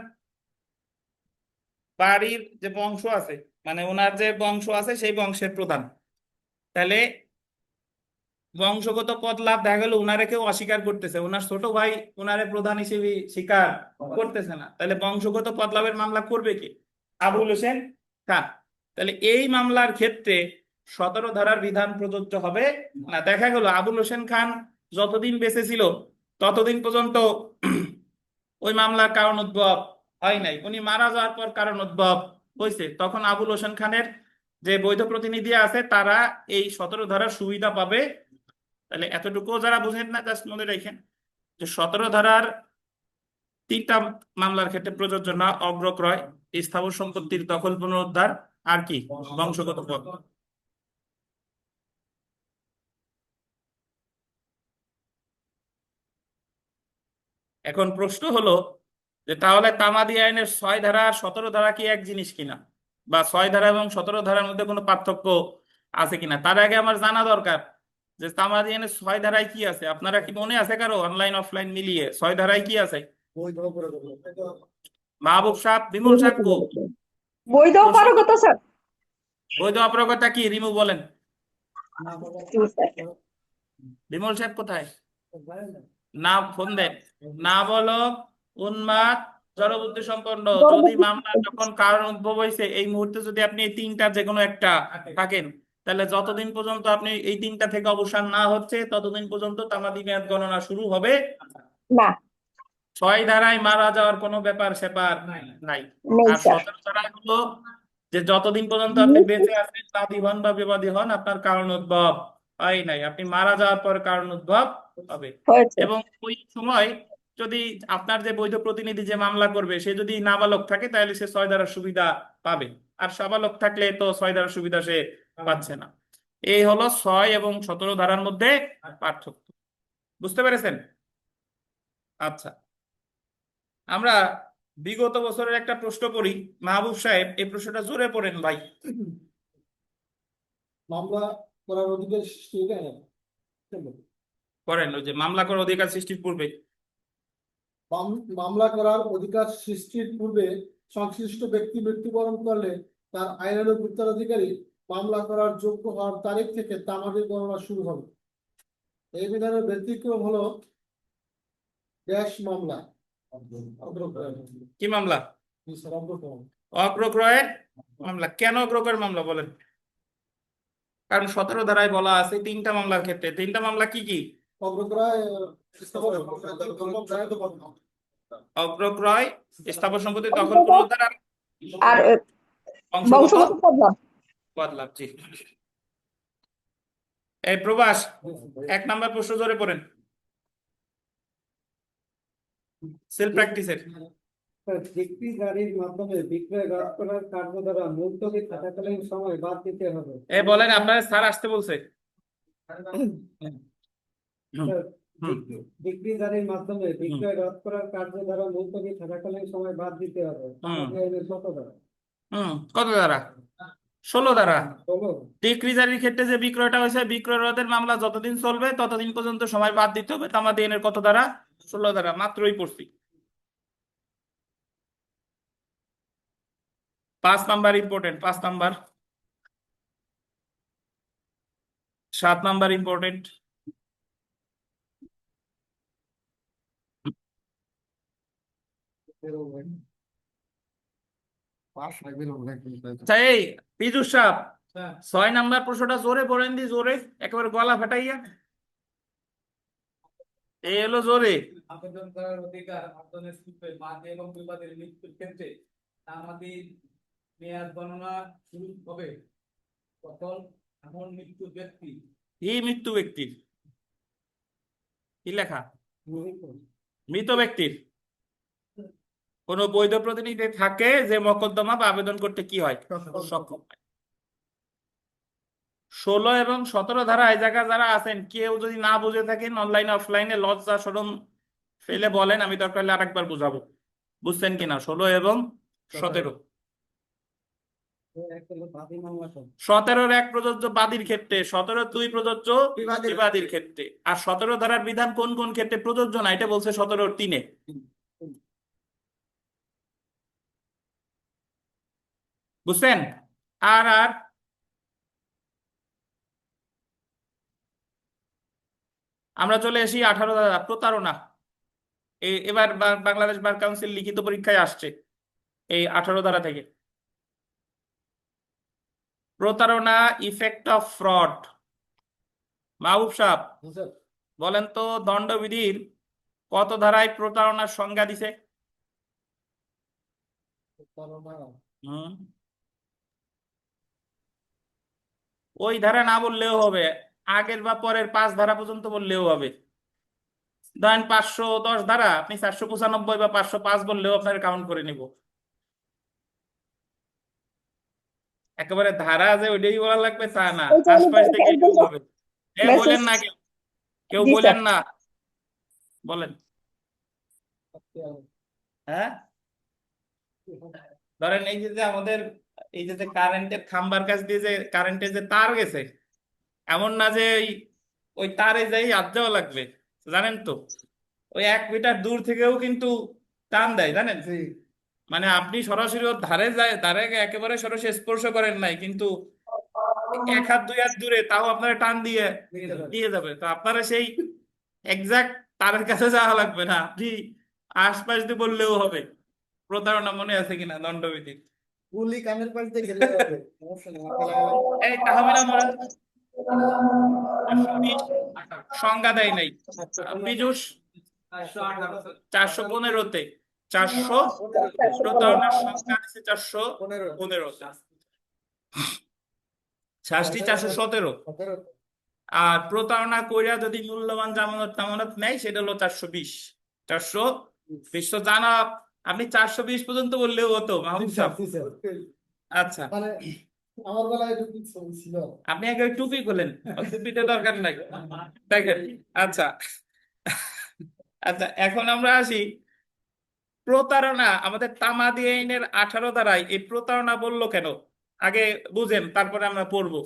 বাড়ির যে বংশ আছে, মানে ওনার যে বংশ আছে সেই বংশের প্রধান, তাহলে বংশগত পদ লাভ দেখা গেল উনারে কেউ অস্বীকার করতেছে, ওনার ছোট ভাই উনারে প্রধান হিসেবে স্বীকার করতেছে না, তাহলে বংশগত পদ লাভের মামলা করবে কি, আবুল হোসেন খান। তাহলে এই মামলার ক্ষেত্রে 17 ধারার বিধান প্রযোজ্য হবে না। দেখা গেল আবুল হোসেন খান যতদিন বেঁচে ছিল ততদিন পর্যন্ত ওই মামলার কারণ উদ্ভব হয় নাই, উনি মারা যাওয়ার পর কারণ উদ্ভব হয়েছে, তখন আবুল হোসেন খানের যে বৈধ প্রতিনিধি আছে তারা এই 17 ধারার সুবিধা পাবে। তাহলে এতটুকু যারা বুঝেন না জাস্ট মনে রাখেন যে 17 ধারার 3টা মামলার ক্ষেত্রে প্রযোজ্য না, অগ্রক্রয়, স্থাবর সম্পত্তির দখল পুনরুদ্ধার, আর কি বংশগত পদ। এখন প্রশ্ন হলো যে তাহলে তামাদি আইনের 6 ধারা আর 17 ধারা কি এক জিনিস কিনা, বা 6 ধারা এবং 17 ধারার মধ্যে কোনো পার্থক্য আছে কিনা। তার আগে আমার জানা দরকার যে তামাদি আইনের 6 ধারায় কি আছে। আপনারা কি মনে আছে কারো অনলাইন অফলাইন মিলিয়ে 6 ধারায় কি আছে? মাহবুব সাহেব, বিমল সাহেব কো? বৈধ অপারগতা স্যার। বৈধ অপারগতা কি রিমু বলেন, বিমল সাহেব কোথায়? না ফোন দেন, নাবালক, উন্মাদ, জড়বুদ্ধি সম্পন্ন। যদি মামলা যখন কারণ উদ্ভব হয়েছে এই মুহূর্তে যদি আপনি এই তিনটার যে কোনো একটা থাকেন, তাহলে যতদিন পর্যন্ত আপনি এই তিনটা থেকে অবসান না হচ্ছে ততদিন পর্যন্ত তামাদি মেয়াদ গণনা শুরু হবে না, 6 ধারায় মারা যাওয়ার কোনো ব্যাপার স্যাপার নাই। নেই আর স্যার। 17 ধারায় হলো যে যতদিন পর্যন্ত আপনি বেঁচে আছেন, বাদী হন বা বিবাদী হন, আপনার কারণ উদ্ভব হয় নাই, আপনি মারা যাওয়ার পর কারণ উদ্ভব হবে। হয়েছে। এবং ওই সময় যদি আপনার যে বৈধ প্রতিনিধি যে মামলা করবে সে যদি নাবালক থাকে তাহলে সে 6 ধারার সুবিধা পাবে, আর সাবালক থাকলে তো 6 ধারার সুবিধা সে পাচ্ছে না। এই হলো 6 এবং 17 ধারার মধ্যে পার্থক্য। বুঝতে পেরেছেন? আচ্ছা, আমরা বিগত বছরের একটা প্রশ্ন করি। মাহবুব সাহেব, এই প্রশ্নটা জোরে পড়েন ভাই। মামলা করার অধিকার সৃষ্টি করেন, ওই যে মামলা করার অধিকার সৃষ্টির পূর্বে। মামলা করার অধিকার সৃষ্টির পূর্বে সংশ্লিষ্ট ব্যক্তি মৃত্যুবরণ করলে তার আইনানুগ উত্তরাধিকারী মামলা করার যোগ্য হওয়ার তারিখ থেকে তামাদি গণনা শুরু হবে। এই বিধানের ব্যতিক্রম হলো ড্যাশ মামলা। কি মামলা? অগ্রক্রয়ের মামলা। কেন অগ্রক্রয়ের মামলা বলেন? কারণ 17 ধারায় বলা আছে তিনটা মামলার ক্ষেত্রে। তিনটা মামলা কি কি? অগ্রক্রয় অগ্রক্রয়, স্থাবর সম্পত্তি দখল পুনরুদ্ধার, আর আর বংশগত বংশগত বদলাম। বদলাম। জি। এই প্রবাস, 1 নাম্বার প্রশ্ন ধরে পড়েন সেলফ প্র্যাকটিসের। ডিক্রি জারির মাধ্যমে বিক্রয় রদ করার কার্য দ্বারা মুলতবি থাকাকালীন সময় বাদ দিতে হবে। বলেন, আপনার স্যার আসতে বলছে। ডিক্রি জারির মাধ্যমে বিক্রয় রদ করার কার্য দ্বারা মুলতবি থাকাকালীন সময় বাদ দিতে হবে। কত দ্বারা? কত ধারা? 16 ধারা। বলো। ডিক্রি জারির ক্ষেত্রে যে বিক্রয়টা হয়েছে, বিক্রয় রদের মামলা যতদিন চলবে ততদিন পর্যন্ত সময় বাদ দিতে হবে। তামাদি আইনের কত ধারা? 16 ধারা। মাত্রই পড়ছি। 5 number important, 5 number. 7 number important. আচ্ছা, এই পীযুষ সাহেব, 6 নাম্বার প্রশ্নটা জোরে পড়েন দি, জোরে, একেবারে গলা ফাটাইয়া। এই হলো জোরে। আবেদন করার অধিকার আবেদনের পূর্বে বাদী এবং বিবাদীর মৃত্যুর ক্ষেত্রে তামাদি মেয়াদ গণনা শুরু হবে তখন এমন মৃত্যু ব্যক্তি এই মৃত্যু ব্যক্তির কি লেখা? মৃত ব্যক্তির কোন বৈধ প্রতিনিধি থাকে যে মকদ্দমা বা আবেদন করতে কি হয়? সক্ষম হয়। 16 এবং 17 ধারা এই জায়গা যারা আছেন, কেউ যদি না বুঝে থাকেন অনলাইনে অফলাইনে লজ্জা শরম ফেলে বলেন, আমি দরকার হলে আরেকবার বুঝাবো। বুঝছেন কিনা 16 এবং 17? 17-র 1 প্রযোজ্য বাদীর ক্ষেত্রে, 17-র 2 প্রযোজ্য বিবাদীর ক্ষেত্রে। আর 17 ধারার বিধান কোন কোন ক্ষেত্রে প্রযোজ্য না এটা বলছে 17-র 3-এ। বুঝছেন? আর আর আমরা চলে আসি 18 ধারা, প্রতারণা। এবার বাংলাদেশ বার কাউন্সিল লিখিত পরীক্ষায় আসছে এই 18 ধারা থেকে। প্রতারণা, ইফেক্ট অফ ফ্রড। মাহবুব সাহেব, বলেন তো দণ্ডবিধির কত ধারায় প্রতারণার সংজ্ঞা দিছে? হুম, ওই ধারা না বললেও হবে, আগের বা পরের 5 ধারা পর্যন্ত বললেও হবে। ধরেন 510 ধারা, আপনি 495 বা 505 বললেও আপনার কাউন্ট করে নিব। একেবারে ধারা যে ওইটাই বলা লাগবে তা না, আশপাশ থেকে হবে। বলেন না, কেউ কেউ জি বলেন স্যার। না, বলেন। হ্যাঁ, ধরেন এই যে আমাদের এই যে কারেন্টের খাম্বার কাছ দিয়ে যে কারেন্টের যে তার গেছে, এমন না যে ওই তারে যাই হাত দেওয়া লাগবে, জানেন তো? ওই 1 মিটার দূর থেকেও কিন্তু টান দেয়, জানেন? মানে আপনি সরাসরি ওর ধারে যায়, ধারে একেবারে সরাসরি স্পর্শ করেন নাই, কিন্তু 1 হাত 2 হাত দূরে তাও আপনারা টান দিয়ে দিয়ে যাবে। তো আপনারা সেই এক্সাক্ট তারের কাছে যাওয়া লাগবে না, আপনি আশপাশ দিয়ে বললেও হবে। প্রতারণা মনে আছে কিনা দণ্ডবিধি? গুলি কানের পাশে গেলে হবে সমস্যা নেই মাথা লাগালে এই তাহমিনা মরা 420 সংজ্ঞা দেয় নাই। পীযূষ 418 415-তে 400 প্রতারণার সংখ্যা দিচ্ছে 415-তে, 6টি 417। আর প্রতারণা কইরা যদি মূল্যবান জামানত টামানত নেয় সেটা হলো 420। 420 তো জানা, আপনি 420 পর্যন্ত বললেও হতো মাহবুব সাহেব। আচ্ছা, মানে আমার বেলায় একটু কিছু ছিল আপনি আগে ওই টুপি খোলেন, ওই টুপিটা দরকার নাই, দেখেন। আচ্ছা আচ্ছা, এখন আমরা আসি প্রতারণা। আমাদের তামাদি আইনের 18 ধারায় এই প্রতারণা বললো কেন আগে বুঝেন, তারপরে আমরা পড়বো।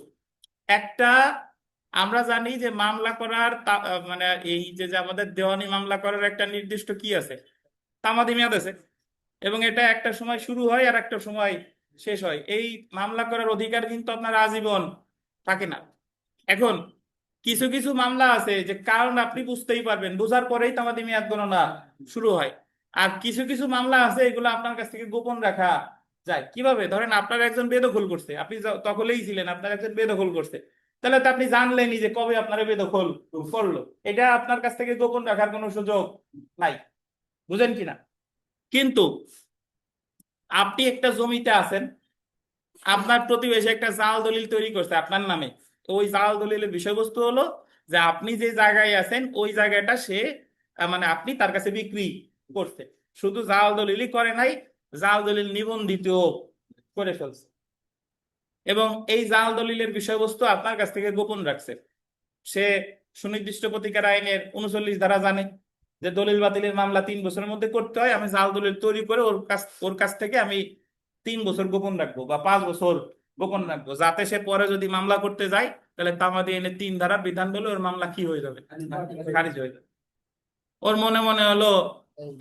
একটা, আমরা জানি যে মামলা করার মানে এই যে আমাদের দেওয়ানি মামলা করার একটা নির্দিষ্ট কি আছে, তামাদি মেয়াদ আছে, এবং এটা একটা সময় শুরু হয় আর একটা সময় শেষ হয়। এই মামলা করার অধিকার কিন্তু আপনার আজীবন থাকে না। এখন কিছু কিছু মামলা আছে যে কারণ আপনি বুঝতেই পারবেন, বুঝার পরেই তামাদি মেয়াদ গণনা শুরু হয়। আর কিছু কিছু মামলা আছে এগুলো আপনার কাছ থেকে গোপন রাখা যায়। কিভাবে? ধরেন আপনার একজন বেদখল করছে, আপনি তখনই ছিলেন, আপনার একজন বেদখল করছে, তাহলে তো আপনি জানলেনই যে কবে আপনারা বেদখল করলো, এটা আপনার কাছ থেকে গোপন রাখার কোনো সুযোগ নাই। বুঝেন কিনা? কিন্তু আপনি একটা জমিতে আছেন, আপনার প্রতিবেশী একটা জাল দলিল তৈরি করছে আপনার নামে। তো ওই জাল দলিলের বিষয়বস্তু হলো যে আপনি যে জায়গায় আছেন ওই জায়গাটা সে মানে আপনি তার কাছে বিক্রি করছে। শুধু জাল দলিলই করে নাই, জাল দলিল নিবন্ধিত করে ফেলছে, এবং এই জাল দলিলের বিষয়বস্তু আপনার কাছ থেকে গোপন রাখছে। সে সুনির্দিষ্ট প্রতিকার আইনের 39 ধারা জানে যে দলিল বাতিলের মামলা 3 বছরের মধ্যে করতে হয়। আমি জাল দলিল তৈরি করে ওর কাছ থেকে আমি 3 বছর গোপন রাখবো বা 5 বছর গোপন রাখবো, যাতে সে পরে যদি মামলা করতে যায় তাহলে তামাদি আইনের 3 ধারার বিধান বলে ওর মামলা কি হয়ে যাবে, খারিজ হয়ে যাবে। ওর মনে মনে হলো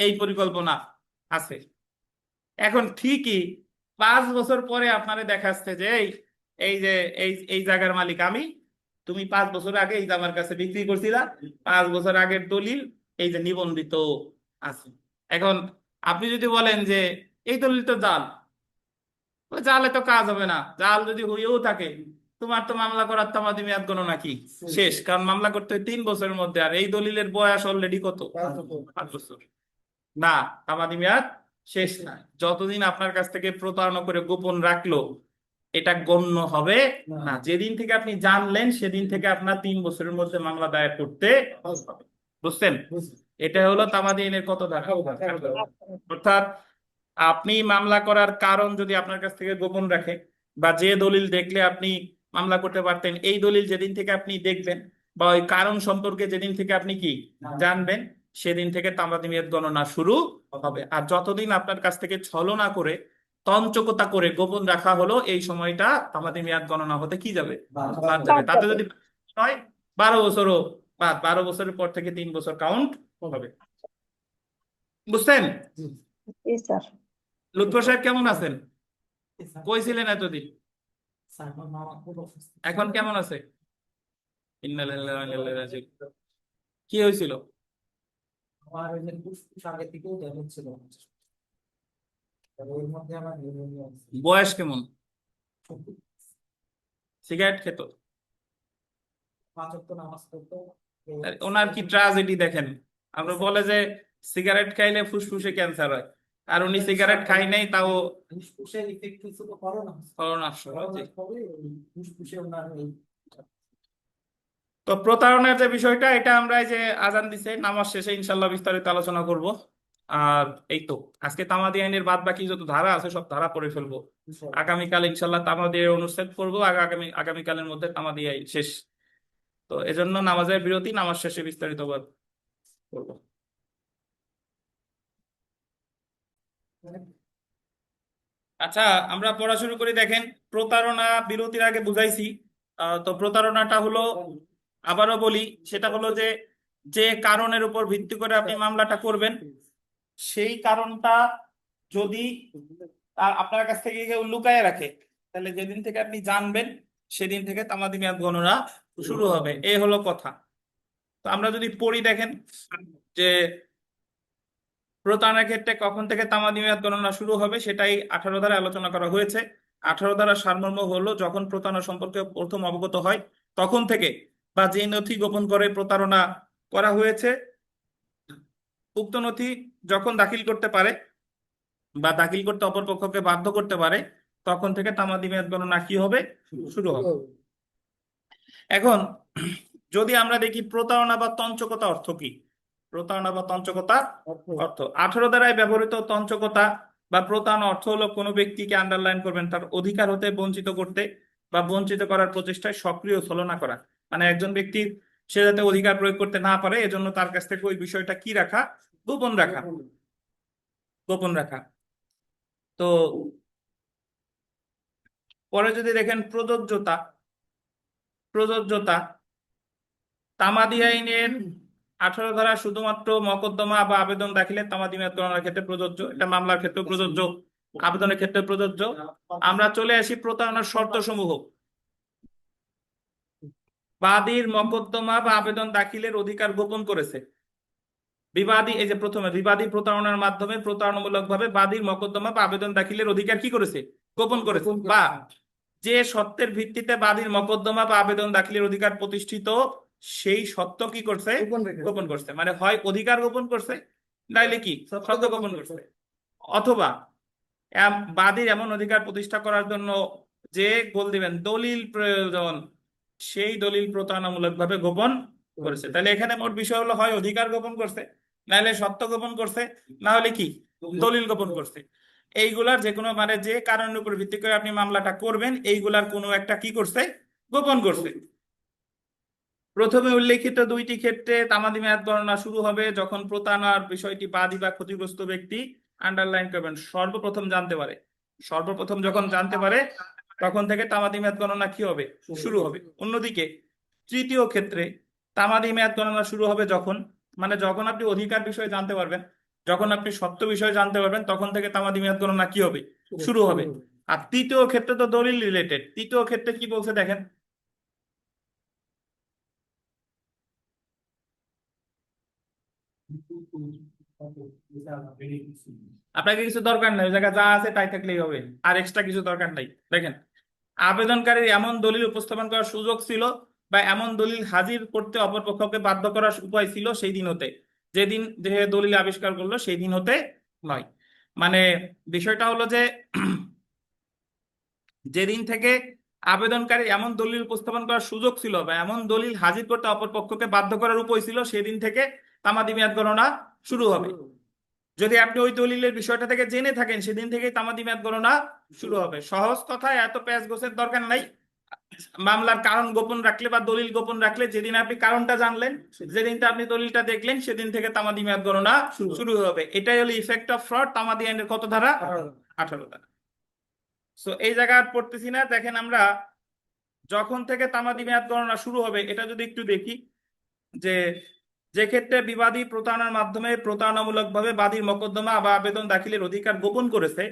এই পরিকল্পনা আছে। এখন ঠিকই 5 বছর পরে আপনারে দেখাচ্ছে যে এই যে এই জায়গার মালিক আমি, তুমি 5 বছর আগে এই যে আমার কাছে বিক্রি করছিলা, 5 বছর আগের দলিল এই যে নিবন্ধিত আছে। এখন আপনি যদি বলেন যে এই দলিল তো জাল, বলে, জালে তো কাজ হবে না, জাল যদি হইয়েও থাকে তোমার তো মামলা করার তামাদি মেয়াদ গণনা কি শেষ, কারণ মামলা করতে হয় 3 বছরের মধ্যে, আর এই দলিলের বয়স অলরেডি কত, 5 বছর। না, তামাদি মেয়াদ শেষ না। যতদিন আপনার কাছ থেকে প্রতারণা করে গোপন রাখলো এটা গণ্য হবে না। যেদিন থেকে আপনি জানলেন সেদিন থেকে আপনার 3 বছরের মধ্যে মামলা দায়ের করতে হবে। বুঝছেন? এটা হলো তামাদি আইনের কত ধারা? অর্থাৎ আপনি মামলা করার কারণ যদি আপনার কাছ থেকে গোপন রাখে, বা যে দলিল দেখলে আপনি মামলা করতে পারতেন এই দলিল যেদিন থেকে আপনি দেখবেন, বা ওই কারণ সম্পর্কে যেদিন থেকে আপনি কি জানবেন, সেদিন থেকে তামাদি মেয়াদ গণনা শুরু হবে। আর যতদিন আপনার কাছ থেকে ছলনা করে তঞ্চকতা করে গোপন রাখা হলো এই সময়টা তামাদি মেয়াদ গণনা হতে কি যাবে, বাদ যাবে। তাতে যদি হয় 12 বছরও বাদ, 12 বছরের পর থেকে 3 বছর কাউন্ট হবে। বুঝছেন? জি স্যার। লুৎফর সাহেব কেমন আছেন? কই ছিলেন এতদিন? এখন কেমন আছে? ইন্না লিল্লাহি ওয়া ইন্না ইলাইহি রাজিউন। কি হয়েছিল? আমার ওই যে ফুসফুস আগে থেকেও ড্যামেজ ছিল, ওর মধ্যে আমার নিউমোনিয়া আছে। বয়স কেমন? সিগারেট খেত? 5 ওয়াক্ত নামাজ পড়তো। আর ওনার কি ট্রাজেডি দেখেন, আমরা বলে যে সিগারেট খাইলে ফুসফুসে ক্যান্সার হয়, আর উনি সিগারেট খাই নাই তাও ফুসফুসের ইফেক্ট কিছু তো করোনা, করোনা আসছে। ফুসফুসে ওনার এই তো প্রতারণার যে বিষয়টা, এটা আমরা এই যে আজান দিছে নামাজ শেষে ইনশাল্লাহ বিস্তারিত আলোচনা করব। আর এই তো আজকে তামাদি আইনের বাদ বাকি যত ধারা আছে সব ধারা পড়ে ফেলবো। বিষয়। আগামীকাল ইনশাল্লাহ তামাদি আইন অনুচ্ছেদ করবো, আগামীকালের মধ্যে তামাদি আইন শেষ। তো এজন্য নামাজের বিরতি, নামাজ শেষে বিস্তারিত করবো। আচ্ছা, আমরা পড়া শুরু করি। দেখেন, প্রতারণা বিরতির আগে বুঝাইছি। তো প্রতারণাটা হলো, আবারও বলি, সেটা হলো যে যে কারণের উপর ভিত্তি করে আপনি মামলাটা করবেন সেই কারণটা যদি আপনার কাছ থেকে কেউ লুকায় রাখে, তাহলে যেদিন থেকে আপনি জানবেন সেদিন থেকে তামাদি মেয়াদ গণনা শুরু হবে। এই হলো কথা। তো আমরা যদি পড়ি, দেখেন যে প্রতারণার ক্ষেত্রে কখন থেকে তামাদি মেয়াদ গণনা শুরু হবে সেটাই 18 ধারায় আলোচনা করা হয়েছে। 18 ধারার সারমর্ম হলো যখন প্রতারণা সম্পর্কে প্রথম অবগত হয় তখন থেকে, বা যে নথি গোপন করে প্রতারণা করা হয়েছে উক্ত নথি যখন দাখিল করতে পারে বা দাখিল করতে অপর পক্ষকে বাধ্য করতে পারে তখন থেকে তামাদি মেয়াদ গণনা কি হবে, শুরু হবে। এখন যদি আমরা দেখি প্রতারণা বা তঞ্চকতা অর্থ কি, প্রতারণা বা তঞ্চকতা অর্থ 18 ধারায় ব্যবহৃত তঞ্চকতা বা প্রতারণা অর্থ হলো কোনো ব্যক্তিকে, আন্ডারলাইন করবেন, তার অধিকার হতে বঞ্চিত করতে বা বঞ্চিত করার প্রচেষ্টায় সক্রিয় ছলনা করা। মানে একজন ব্যক্তির সে যাতে অধিকার প্রয়োগ করতে না পারে এজন্য তার কাছ থেকে ওই বিষয়টা কি রাখা, গোপন রাখা, গোপন রাখা। তো পরে যদি দেখেন প্রযোজ্যতা, প্রযোজ্যতা তামাদি আইনের 18 ধারা শুধুমাত্র মকদ্দমা বা আবেদন দাখিলে তামাদি মেয়াদ গণনার ক্ষেত্রে প্রযোজ্য, এটা মামলার ক্ষেত্রে প্রযোজ্য, আবেদনের ক্ষেত্রে প্রযোজ্য। আমরা চলে আসি প্রতারণার শর্ত সমূহ। বাদীর মকদ্দমা বা আবেদন দাখিলের অধিকার গোপন করেছে। বিবাদী, এই যে প্রথমে বিবাদী প্রতারণার মাধ্যমে প্রতারণামূলক ভাবে বাদীর মকদ্দমা বা আবেদন দাখিলের অধিকার কি করেছে, গোপন করেছে, বা যে সত্যের ভিত্তিতে বাদীর মকদ্দমা বা আবেদন দাখিলের অধিকার প্রতিষ্ঠিত সেই সত্য কি করছে, গোপন করছে। মানে হয় অধিকার গোপন করছে, নাইলে কি সত্য গোপন করছে। অথবা বাদীর এমন অধিকার প্রতিষ্ঠা করার জন্য যে গোল দিবেন দলিল প্রয়োজন, সেই দলিল প্রতারণামূলক ভাবে গোপন করেছে। তাহলে এখানে মোট বিষয় হলো হয় অধিকার গোপন করছে, নাহলে সত্য গোপন করছে, না হলে কি দলিল গোপন করছে। এইগুলার যে কোনো, মানে যে কারণের উপর ভিত্তি করে আপনি মামলাটা করবেন এইগুলার কোনো একটা কি করছে, গোপন করছে। প্রথমে উল্লেখিত দুইটি ক্ষেত্রে তামাদি মেয়াদ গণনা শুরু হবে যখন প্রতারণার বিষয়টি বাদী বা ক্ষতিগ্রস্ত ব্যক্তি, আন্ডারলাইন করবেন, সর্বপ্রথম জানতে পারে। সর্বপ্রথম যখন জানতে পারে তখন থেকে তামাদি মেয়াদ গণনা কি হবে, শুরু হবে। অন্যদিকে তৃতীয় ক্ষেত্রে তামাদি মেয়াদ গণনা শুরু হবে যখন, মানে যখন আপনি অধিকার বিষয়ে জানতে পারবেন, যখন আপনি সত্য বিষয়ে জানতে পারবেন তখন থেকে তামাদি মেয়াদ গণনা কি হবে, শুরু হবে। আর তৃতীয় ক্ষেত্রে তো দলিল রিলেটেড। তৃতীয় ক্ষেত্রে কি বলছে দেখেন, আপনাকে কিছু দরকার নাই, ওই জায়গায় যা আছে তাই থাকলেই হবে, আর এক্সট্রা কিছু দরকার নাই। দেখেন, আবেদনকারীর এমন দলিল উপস্থাপন করার সুযোগ ছিল বা এমন দলিল হাজির করতে অপর পক্ষকে বাধ্য করার উপায় ছিল সেই দিন হতে, যেদিন যে দলিল আবিষ্কার করলো সেই দিন হতে নয়। মানে বিষয়টা হলো যে যেদিন থেকে আবেদনকারী এমন দলিল উপস্থাপন করার সুযোগ ছিল বা এমন দলিল হাজির করতে অপর পক্ষকে বাধ্য করার উপায় ছিল সেদিন থেকে তামাদি মেয়াদ গণনা শুরু হবে। যদি আপনি ওই দলিলের বিষয়টা থেকে জেনে থাকেন সেদিন থেকেই তামাদি মেয়াদ গণনা শুরু হবে। সহজ কথায় এত প্যাঁচ গোছের দরকার নাই। মামলার কারণ গোপন রাখলে বা দলিল গোপন রাখলে যেদিন আপনি কারণটা জানলেন, যেদিনটা আপনি দলিলটা দেখলেন সেদিন থেকে তামাদি মেয়াদ গণনা শুরু হবে। এটাই হলো ইফেক্ট অফ ফ্রড, তামাদি আইনের কত ধারা, 18 ধারা। সো এই জায়গা আর পড়তেছি না। দেখেন আমরা যখন থেকে তামাদি মেয়াদ গণনা শুরু হবে এটা যদি একটু দেখি, যে যে ক্ষেত্রে বিবাদী প্রতারণার মাধ্যমে প্রতারণামূলকভাবে বাদীর মকদ্দমা বা আবেদন দাখিলের অধিকার গোপন করেছে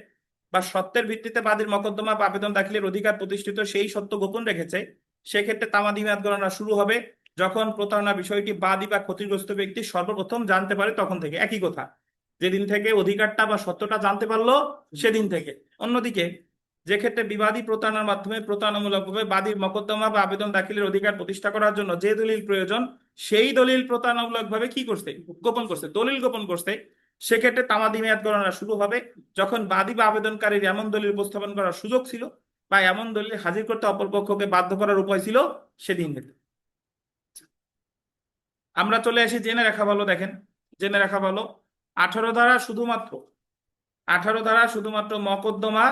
বা সত্যের ভিত্তিতে বাদীর মকদ্দমা বা আবেদন দাখিলের অধিকার প্রতিষ্ঠিত সেই সত্য গোপন রেখেছে, সেক্ষেত্রে তামাদি মেয়াদ গণনা শুরু হবে যখন প্রতারণা বিষয়টি বাদী বা ক্ষতিগ্রস্ত ব্যক্তি সর্বপ্রথম জানতে পারে তখন থেকে। একই কথা, যেদিন থেকে অধিকারটা বা সত্যটা জানতে পারলো সেদিন থেকে। অন্যদিকে যে ক্ষেত্রে বিবাদী প্রতারণার মাধ্যমে প্রতারণামূলকভাবে বাদীর মকদ্দমা বা আবেদন দাখিলের অধিকার প্রতিষ্ঠা করার জন্য যে দলিল প্রয়োজন সেই দলিল প্রতারণামূলকভাবে কি করছে, গোপন করছে, দলিল গোপন করছে, সেক্ষেত্রে তামাদি মেয়াদ গণনা শুরু হবে যখন বাদী বা আবেদনকারীর এমন দলিল উপস্থাপন করার সুযোগ ছিল বা এমন দলিল হাজির করতে অপর পক্ষকে বাধ্য করার উপায় ছিল সেদিন থেকে। আমরা চলে আসি জেনে রাখা ভালো। দেখেন, জেনে রাখা ভালো 18 ধারা শুধুমাত্র মকদ্দমা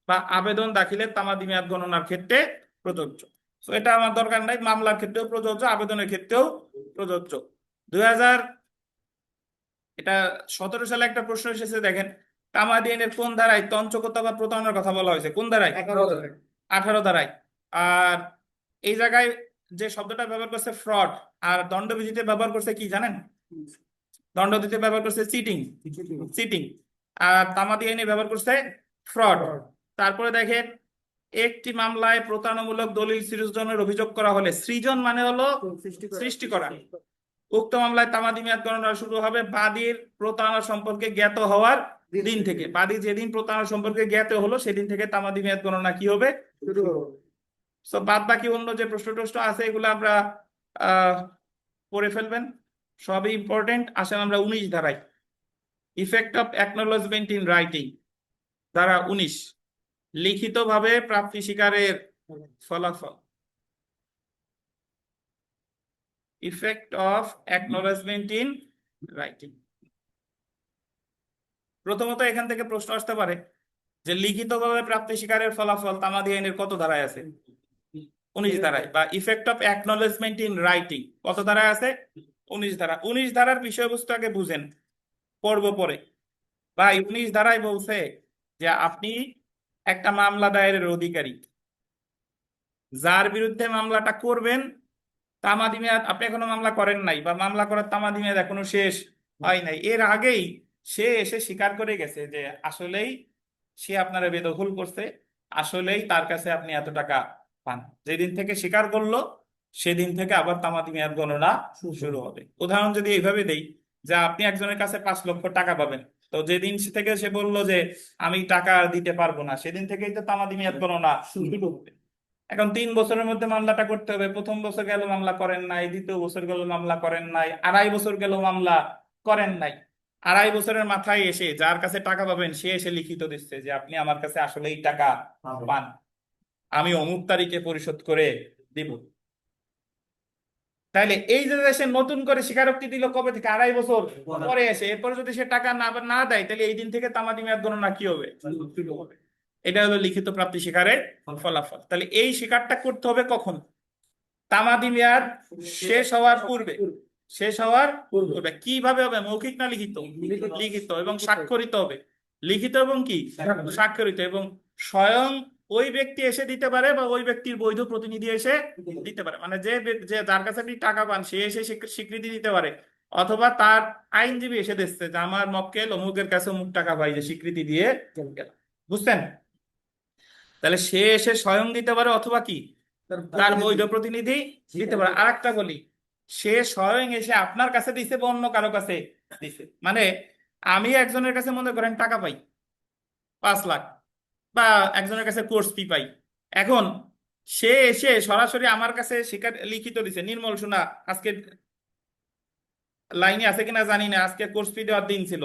বা আবেদন দাখিলের তামাদি মেয়াদ গণনার ক্ষেত্রে প্রযোজ্য। তো এটা আমার দরকার নাই, মামলার ক্ষেত্রেও প্রযোজ্য, আবেদনের ক্ষেত্রেও প্রযোজ্য। 2017 সালে একটা প্রশ্ন এসেছে, দেখেন তামাদি আইনের কোন ধারায় তঞ্চকতা বা প্রতারণার কথা বলা হয়েছে, কোন ধারায়, 18 ধারায়। আর এই জায়গায় যে শব্দটা ব্যবহার করছে ফ্রড, আর দণ্ডবিধিতে ব্যবহার করছে কি জানেন, দণ্ডবিধিতে ব্যবহার করছে চিটিং, চিটিং, আর তামাদি আইনে ব্যবহার করছে ফ্রড। তারপরে দেখেন, একটি মামলায় প্রতারণামূলক দলিল সৃজনের অভিযোগ করা হলে, সৃজন মানে হলো সৃষ্টি করা, উক্ত মামলায় তামাদি মেয়াদ গণনা শুরু হবে বাদীর প্রতারণা সম্পর্কে জ্ঞাত হওয়ার দিন থেকে। বাদী যেদিন প্রতারণা সম্পর্কে জ্ঞাত হলো সেদিন থেকে তামাদি মেয়াদ গণনা কি হবে, শুরু হবে। সো বাদ বাকি অন্য যে প্রশ্ন টশ্ন আছে এগুলো আমরা পড়ে ফেলবেন, সবই ইম্পর্টেন্ট। আসেন আমরা 19 ধারায়, effect of acknowledgement in writing, ধারা 19, লিখিতভাবে প্রাপ্তি স্বীকারের ফলাফল। Effect of acknowledgement in writing. প্রথমত এখান থেকে প্রশ্ন আসতে পারে যে লিখিতভাবে প্রাপ্তি স্বীকারের ফলাফল তামাদি আইনের কত ধারায় আছে? 19 ধারায়। বা effect of acknowledgement in writing কত ধারায় আছে? 19 ধারা। 19 ধারার বিষয়বস্তু আগে বুঝেন, পড়বো পরে। বা 19 ধারায় বলছে যে আপনি একটা মামলা দায়েরের অধিকারী, যার বিরুদ্ধে মামলাটা করবেন তামাদি মেয়াদ, আপনি এখনো মামলা করেন নাই বা মামলা করার তামাদি মেয়াদ এখনো শেষ হয় নাই, এর আগেই সে এসে স্বীকার করে গেছে যে আসলেই সে আপনারা বেদখল করছে, আসলেই তার কাছে আপনি এত টাকা পান। যেদিন থেকে স্বীকার করলো সেদিন থেকে আবার তামাদি মেয়াদ গণনা শুরু হবে। উদাহরণ যদি এইভাবে দেই যে আপনি একজনের কাছে 5 লক্ষ টাকা পাবেন, তো যেদিন থেকে সে বললো যে আমি টাকা দিতে পারবো না, সেদিন থেকেই তো তামাদি মেয়াদ গণনা শুরু হবে। এখন 3 বছরের মধ্যে মামলাটা করতে হবে। প্রথম বছর গেল মামলা করেন নাই, দ্বিতীয় বছর গেল মামলা করেন নাই, 2.5 বছর গেল মামলা করেন নাই। 2.5 বছরের মাথায় এসে যার কাছে টাকা পাবেন সে এসে লিখিত দিচ্ছে যে আপনি আমার কাছে আসলেই টাকা পান, আমি অমুক তারিখে পরিশোধ করে দিব। তাহলে এই যে সে নতুন করে স্বীকারোক্তি দিল কবে থেকে? 2.5 বছর পরে এসে। এরপরে যদি সে টাকা না দেয় তাহলে এই দিন থেকে তামাদি মেয়াদ গণনা কি হবে? শুরু হবে। এটা হলো লিখিত প্রাপ্তি স্বীকারের ফলাফল। তাহলে এই স্বীকারটা করতে হবে কখন? তামাদি মেয়াদ শেষ হওয়ার পূর্বে। শেষ হওয়ার পূর্বে। কিভাবে হবে? মৌখিক না লিখিত? লিখিত এবং স্বাক্ষরিত হবে। লিখিত এবং কি স্বাক্ষরিত। এবং স্বয়ং ওই ব্যক্তি এসে দিতে পারে বা ওই ব্যক্তির বৈধ প্রতিনিধি এসে দিতে পারে। মানে যে যার কাছে আপনি টাকা পান সে এসে স্বীকৃতি দিতে পারে, অথবা তার আইনজীবী এসে দিচ্ছে যে আমার মক্কেল অমুকের কাছে অমুক টাকা পাই, যে স্বীকৃতি দিয়ে গেল। বুঝছেন? তাহলে সে এসে স্বয়ং দিতে পারে, অথবা কি তার বৈধ প্রতিনিধি দিতে পারে। আরেকটা বলি, সে স্বয়ং এসে আপনার কাছে দিছে বা অন্য কারো কাছে দিছে। মানে আমি একজনের কাছে মনে করেন টাকা পাই 5 লাখ, বা একজনের কাছে কোর্স ফি পাই। এখন সে এসে সরাসরি আমার কাছে স্বীকার লিখিত দিছে, নির্মল সোনা আজকে লাইনে আছে কিনা জানি না, আজকে কোর্স ফি দেওয়ার দিন ছিল,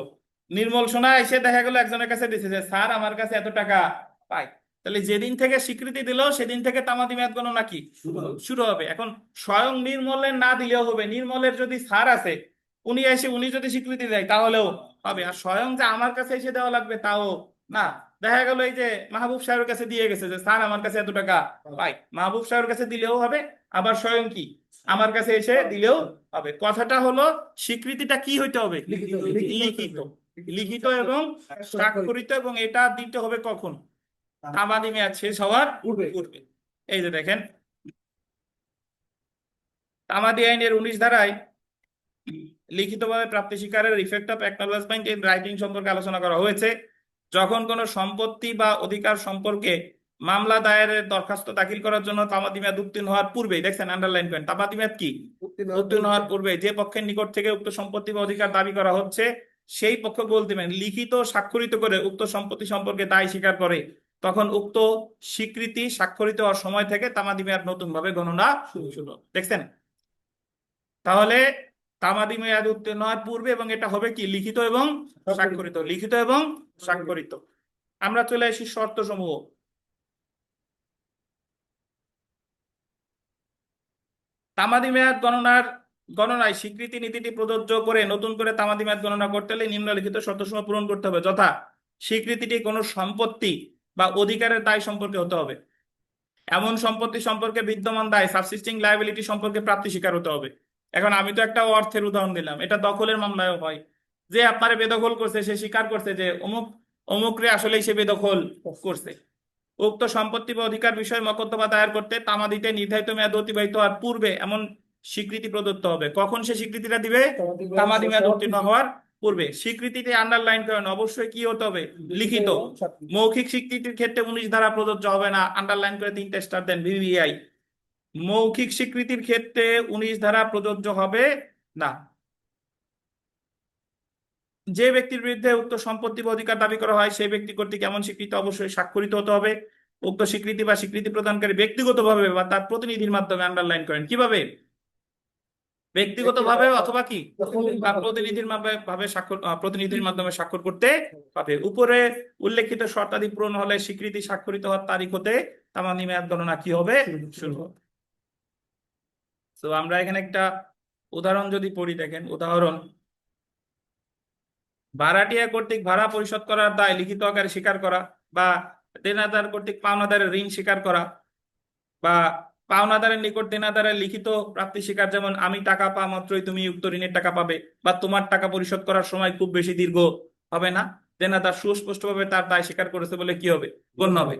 নির্মল সোনা এসে দেখা গেল একজনের কাছে দিছে যে স্যার আমার কাছে এত টাকা পাই। তাহলে যেদিন থেকে স্বীকৃতি দিল সেদিন থেকে তামাদি মেয়াদ গণনা কি শুরু হবে। এখন স্বয়ং নির্মলের না দিলেও হবে, নির্মলের যদি স্যার আছে উনি যদি স্বীকৃতি দেয় তাহলেও হবে। আর স্বয়ং যে আমার কাছে এসে দেওয়া লাগবে তাও না। দেখা গেল এই যে মাহবুব সাহেবের কাছে দিয়ে গেছে যে স্যার আমার কাছে এত টাকা পাই, মাহবুব সাহেবের কাছে দিলেও হবে, আবার স্বয়ং কি আমার কাছে এসে দিলেও হবে। কথাটা হলো স্বীকৃতিটা কি হইতে হবে? লিখিত। লিখিত এবং স্বাক্ষরিত। এবং এটা দিতে হবে কখন? তামাদি মেয়াদ শেষ হওয়ার পূর্বে। এই যে দেখেন তামাদি আইনের 19 ধারায় লিখিতভাবে প্রাপ্তি স্বীকারের effect of acknowledgement in writing সম্পর্কে আলোচনা করা হয়েছে। যখন কোনো সম্পত্তি বা অধিকার সম্পর্কে মামলা দায়েরের দরখাস্ত দাখিল করার জন্য তামাদি মেয়াদ উত্তীর্ণ হওয়ার পূর্বে, দেখছেন আন্ডারলাইন করেন, তামাদি মেয়াদ কি উত্তীর্ণ হওয়ার পূর্বে যে পক্ষের নিকট থেকে উক্ত সম্পত্তি বা অধিকার দাবি করা হচ্ছে সেই পক্ষ বলতে পারেন লিখিত স্বাক্ষরিত করে উক্ত সম্পত্তি সম্পর্কে দায় স্বীকার করে, তখন উক্ত স্বীকৃতি স্বাক্ষরিত হওয়ার সময় থেকে তামাদি মেয়াদ নতুন ভাবে গণনা শুরু। দেখছেন? তাহলে তামাদি মেয়াদ উত্তীর্ণ হওয়ার পূর্বে, এবং এটা হবে কি লিখিত এবং স্বাক্ষরিত। লিখিত এবং স্বাক্ষরিত। আমরা চলে আসি শর্ত সমূহ। তামাদি মেয়াদ গণনায় স্বীকৃতি নীতিটি প্রযোজ্য করে নতুন করে তামাদি মেয়াদ গণনা করতে হলে নিম্নলিখিত শর্তসমূহ পূরণ করতে হবে, যথা স্বীকৃতিটি কোনো সম্পত্তি বা অধিকারের দায় সম্পর্কে হতে হবে, এমন সম্পত্তি সম্পর্কে বিদ্যমান দায় সাবসিস্টিং লায়াবিলিটি সম্পর্কে প্রাপ্তি স্বীকার হতে হবে। এখন আমি তো একটা অর্থের উদাহরণ দিলাম, এটা দখলের মামলায় হয়। যে আপনারে বেদখল করছে সে স্বীকার করছে যে অমুকরে আসলেই সে বেদখল করছে। উক্ত সম্পত্তি বা অধিকার বিষয়ে মকদ্দমা দায়ের করতে তামাদিতে নির্ধারিত মেয়াদ অতিবাহিত হওয়ার পূর্বে এমন স্বীকৃতি প্রদত্ত হবে। কখন সে স্বীকৃতিটা দিবে? তামাদি মেয়াদ উত্তীর্ণ হওয়ার পূর্বে। স্বীকৃতিতে আন্ডারলাইন করেন অবশ্যই কি হতে হবে? লিখিত। মৌখিক স্বীকৃতির ক্ষেত্রে 19 ধারা প্রযোজ্য হবে না, আন্ডারলাইন করে 3টে স্টার দেন, ভিভিআই। মৌখিক স্বীকৃতির ক্ষেত্রে 19 ধারা প্রযোজ্য হবে না, যে ব্যক্তির বিরুদ্ধে উক্ত সম্পত্তি বা অধিকার দাবি করা হয় সেই ব্যক্তি কর্তৃক এমন স্বীকৃতি অবশ্যই স্বাক্ষরিত হতে হবে। উক্ত স্বীকৃতি বা স্বীকৃতি প্রদানকারী ব্যক্তিগতভাবে বা তার প্রতিনিধির মাধ্যমে, আন্ডারলাইন করেন, কিভাবে? ব্যক্তিগতভাবে অথবা কি বা প্রতিনিধির ভাবে স্বাক্ষর, প্রতিনিধির মাধ্যমে স্বাক্ষর করতে হবে। উপরে উল্লেখিত শর্তাদি পূরণ হলে স্বীকৃতি স্বাক্ষরিত হওয়ার তারিখ হতে তামাদি মেয়াদ গণনা কি হবে? শুরু হবে। তো আমরা এখানে একটা উদাহরণ যদি পড়ি, দেখেন উদাহরণ: ভাড়াটিয়া কর্তৃক ভাড়া পরিশোধ করার দায় লিখিত আকারে স্বীকার করা, বা দেনাদার কর্তৃক পাওনাদারের ঋণ স্বীকার করা, বা পাওনাদারের নিকট দেনাদারের লিখিত প্রাপ্তি স্বীকার, যেমন আমি টাকা পাওয়া মাত্রই তুমি উক্ত ঋণের টাকা পাবে, বা তোমার টাকা পরিশোধ করার সময় খুব বেশি দীর্ঘ হবে না। দেনাদার সুস্পষ্টভাবে তার দায় স্বীকার করেছে বলে কি হবে? গণ্য হবে।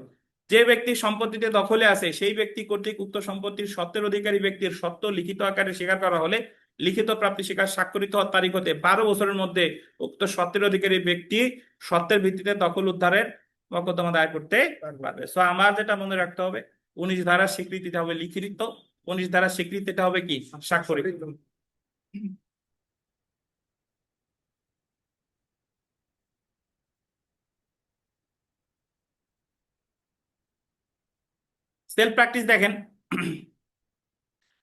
যে ব্যক্তি সম্পত্তিতে দখলে আছে সেই ব্যক্তি কর্তৃক উক্ত সম্পত্তির সত্ত্বের অধিকারী ব্যক্তির সত্ত্ব লিখিত আকারে স্বীকার করা হলে লিখিত প্রাপ্তি স্বীকার স্বাক্ষরিত হওয়ার তারিখ হতে 12 বছরের মধ্যে উক্ত সত্ত্বের অধিকারী ব্যক্তি সত্ত্বের ভিত্তিতে দখল উদ্ধারের মোকদ্দমা দায়ের করতে পারবে। সো আমার যেটা মনে রাখতে হবে, 19 ধারার স্বীকৃতিটা হবে লিখিত, 19 ধারার স্বীকৃতিটা হবে কি? স্বাক্ষরিত। সেলফ প্র্যাকটিস দেখেন।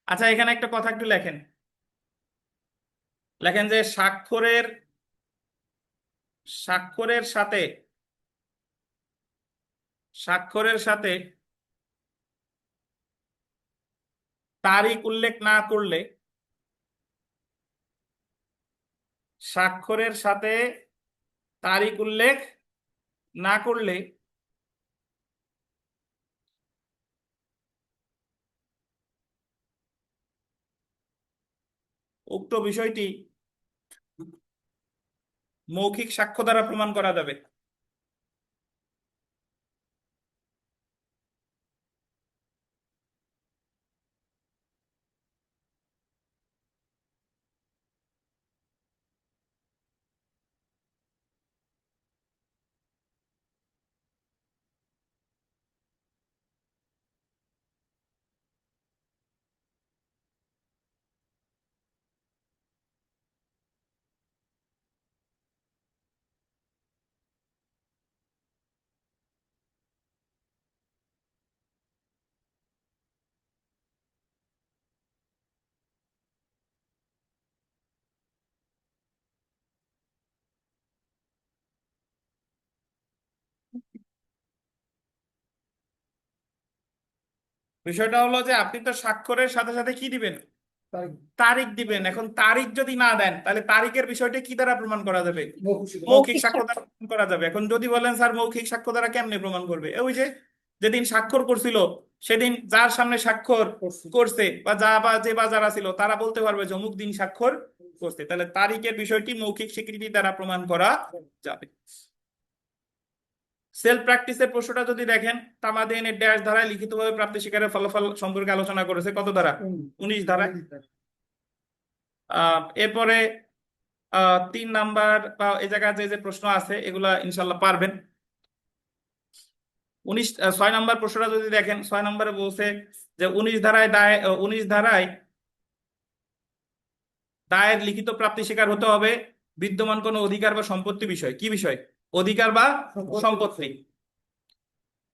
আচ্ছা, এখানে একটা কথা একটু লেখেন। লেখেন যে স্বাক্ষরের সাথে স্বাক্ষরের সাথে তারিখ উল্লেখ না করলে, স্বাক্ষরের সাথে তারিখ উল্লেখ না করলে উক্ত বিষয়টি মৌখিক সাক্ষ্য দ্বারা প্রমাণ করা যাবে। বিষয়টা হলো যে আপনি তো স্বাক্ষরের সাথে সাথে কি দিবেন? তাই তারিখ দিবেন। এখন তারিখ যদি না দেন তাহলে তারিখের বিষয়টা কি দ্বারা প্রমাণ করা যাবে? মৌখিক মৌখিক সাক্ষ্য দ্বারা প্রমাণ করা যাবে। এখন যদি বলেন স্যার মৌখিক সাক্ষ্য দ্বারা কেমনে প্রমাণ করবে? ওই যে যেদিন স্বাক্ষর করছিল সেদিন যার সামনে স্বাক্ষর করছে বা যে বা যারা ছিল তারা বলতে পারবে যে অমুক দিন স্বাক্ষর করছে, তাহলে তারিখের বিষয়টি মৌখিক স্বীকৃতি দ্বারা প্রমাণ করা যাবে। সেলফ প্র্যাকটিসের প্রশ্নটা যদি দেখেন, তামাদিনের ড্যাশ ধারায় লিখিতভাবে প্রাপ্তি স্বীকারের ফলাফল সম্পর্কে আলোচনা করেছে। কত ধারা? 19 ধারায়। এরপরে 3 নাম্বার বা এই জায়গায় যে যে প্রশ্ন আছে এগুলা ইনশাল্লাহ পারবেন। 6 নাম্বার প্রশ্নটা যদি দেখেন, 6 নম্বরে বলছে যে 19 ধারায় 19 ধারায় দায়ের লিখিত প্রাপ্তি স্বীকার হতে হবে বিদ্যমান কোনো অধিকার বা সম্পত্তি বিষয়। কি বিষয়? অধিকার বা সম্পত্তি।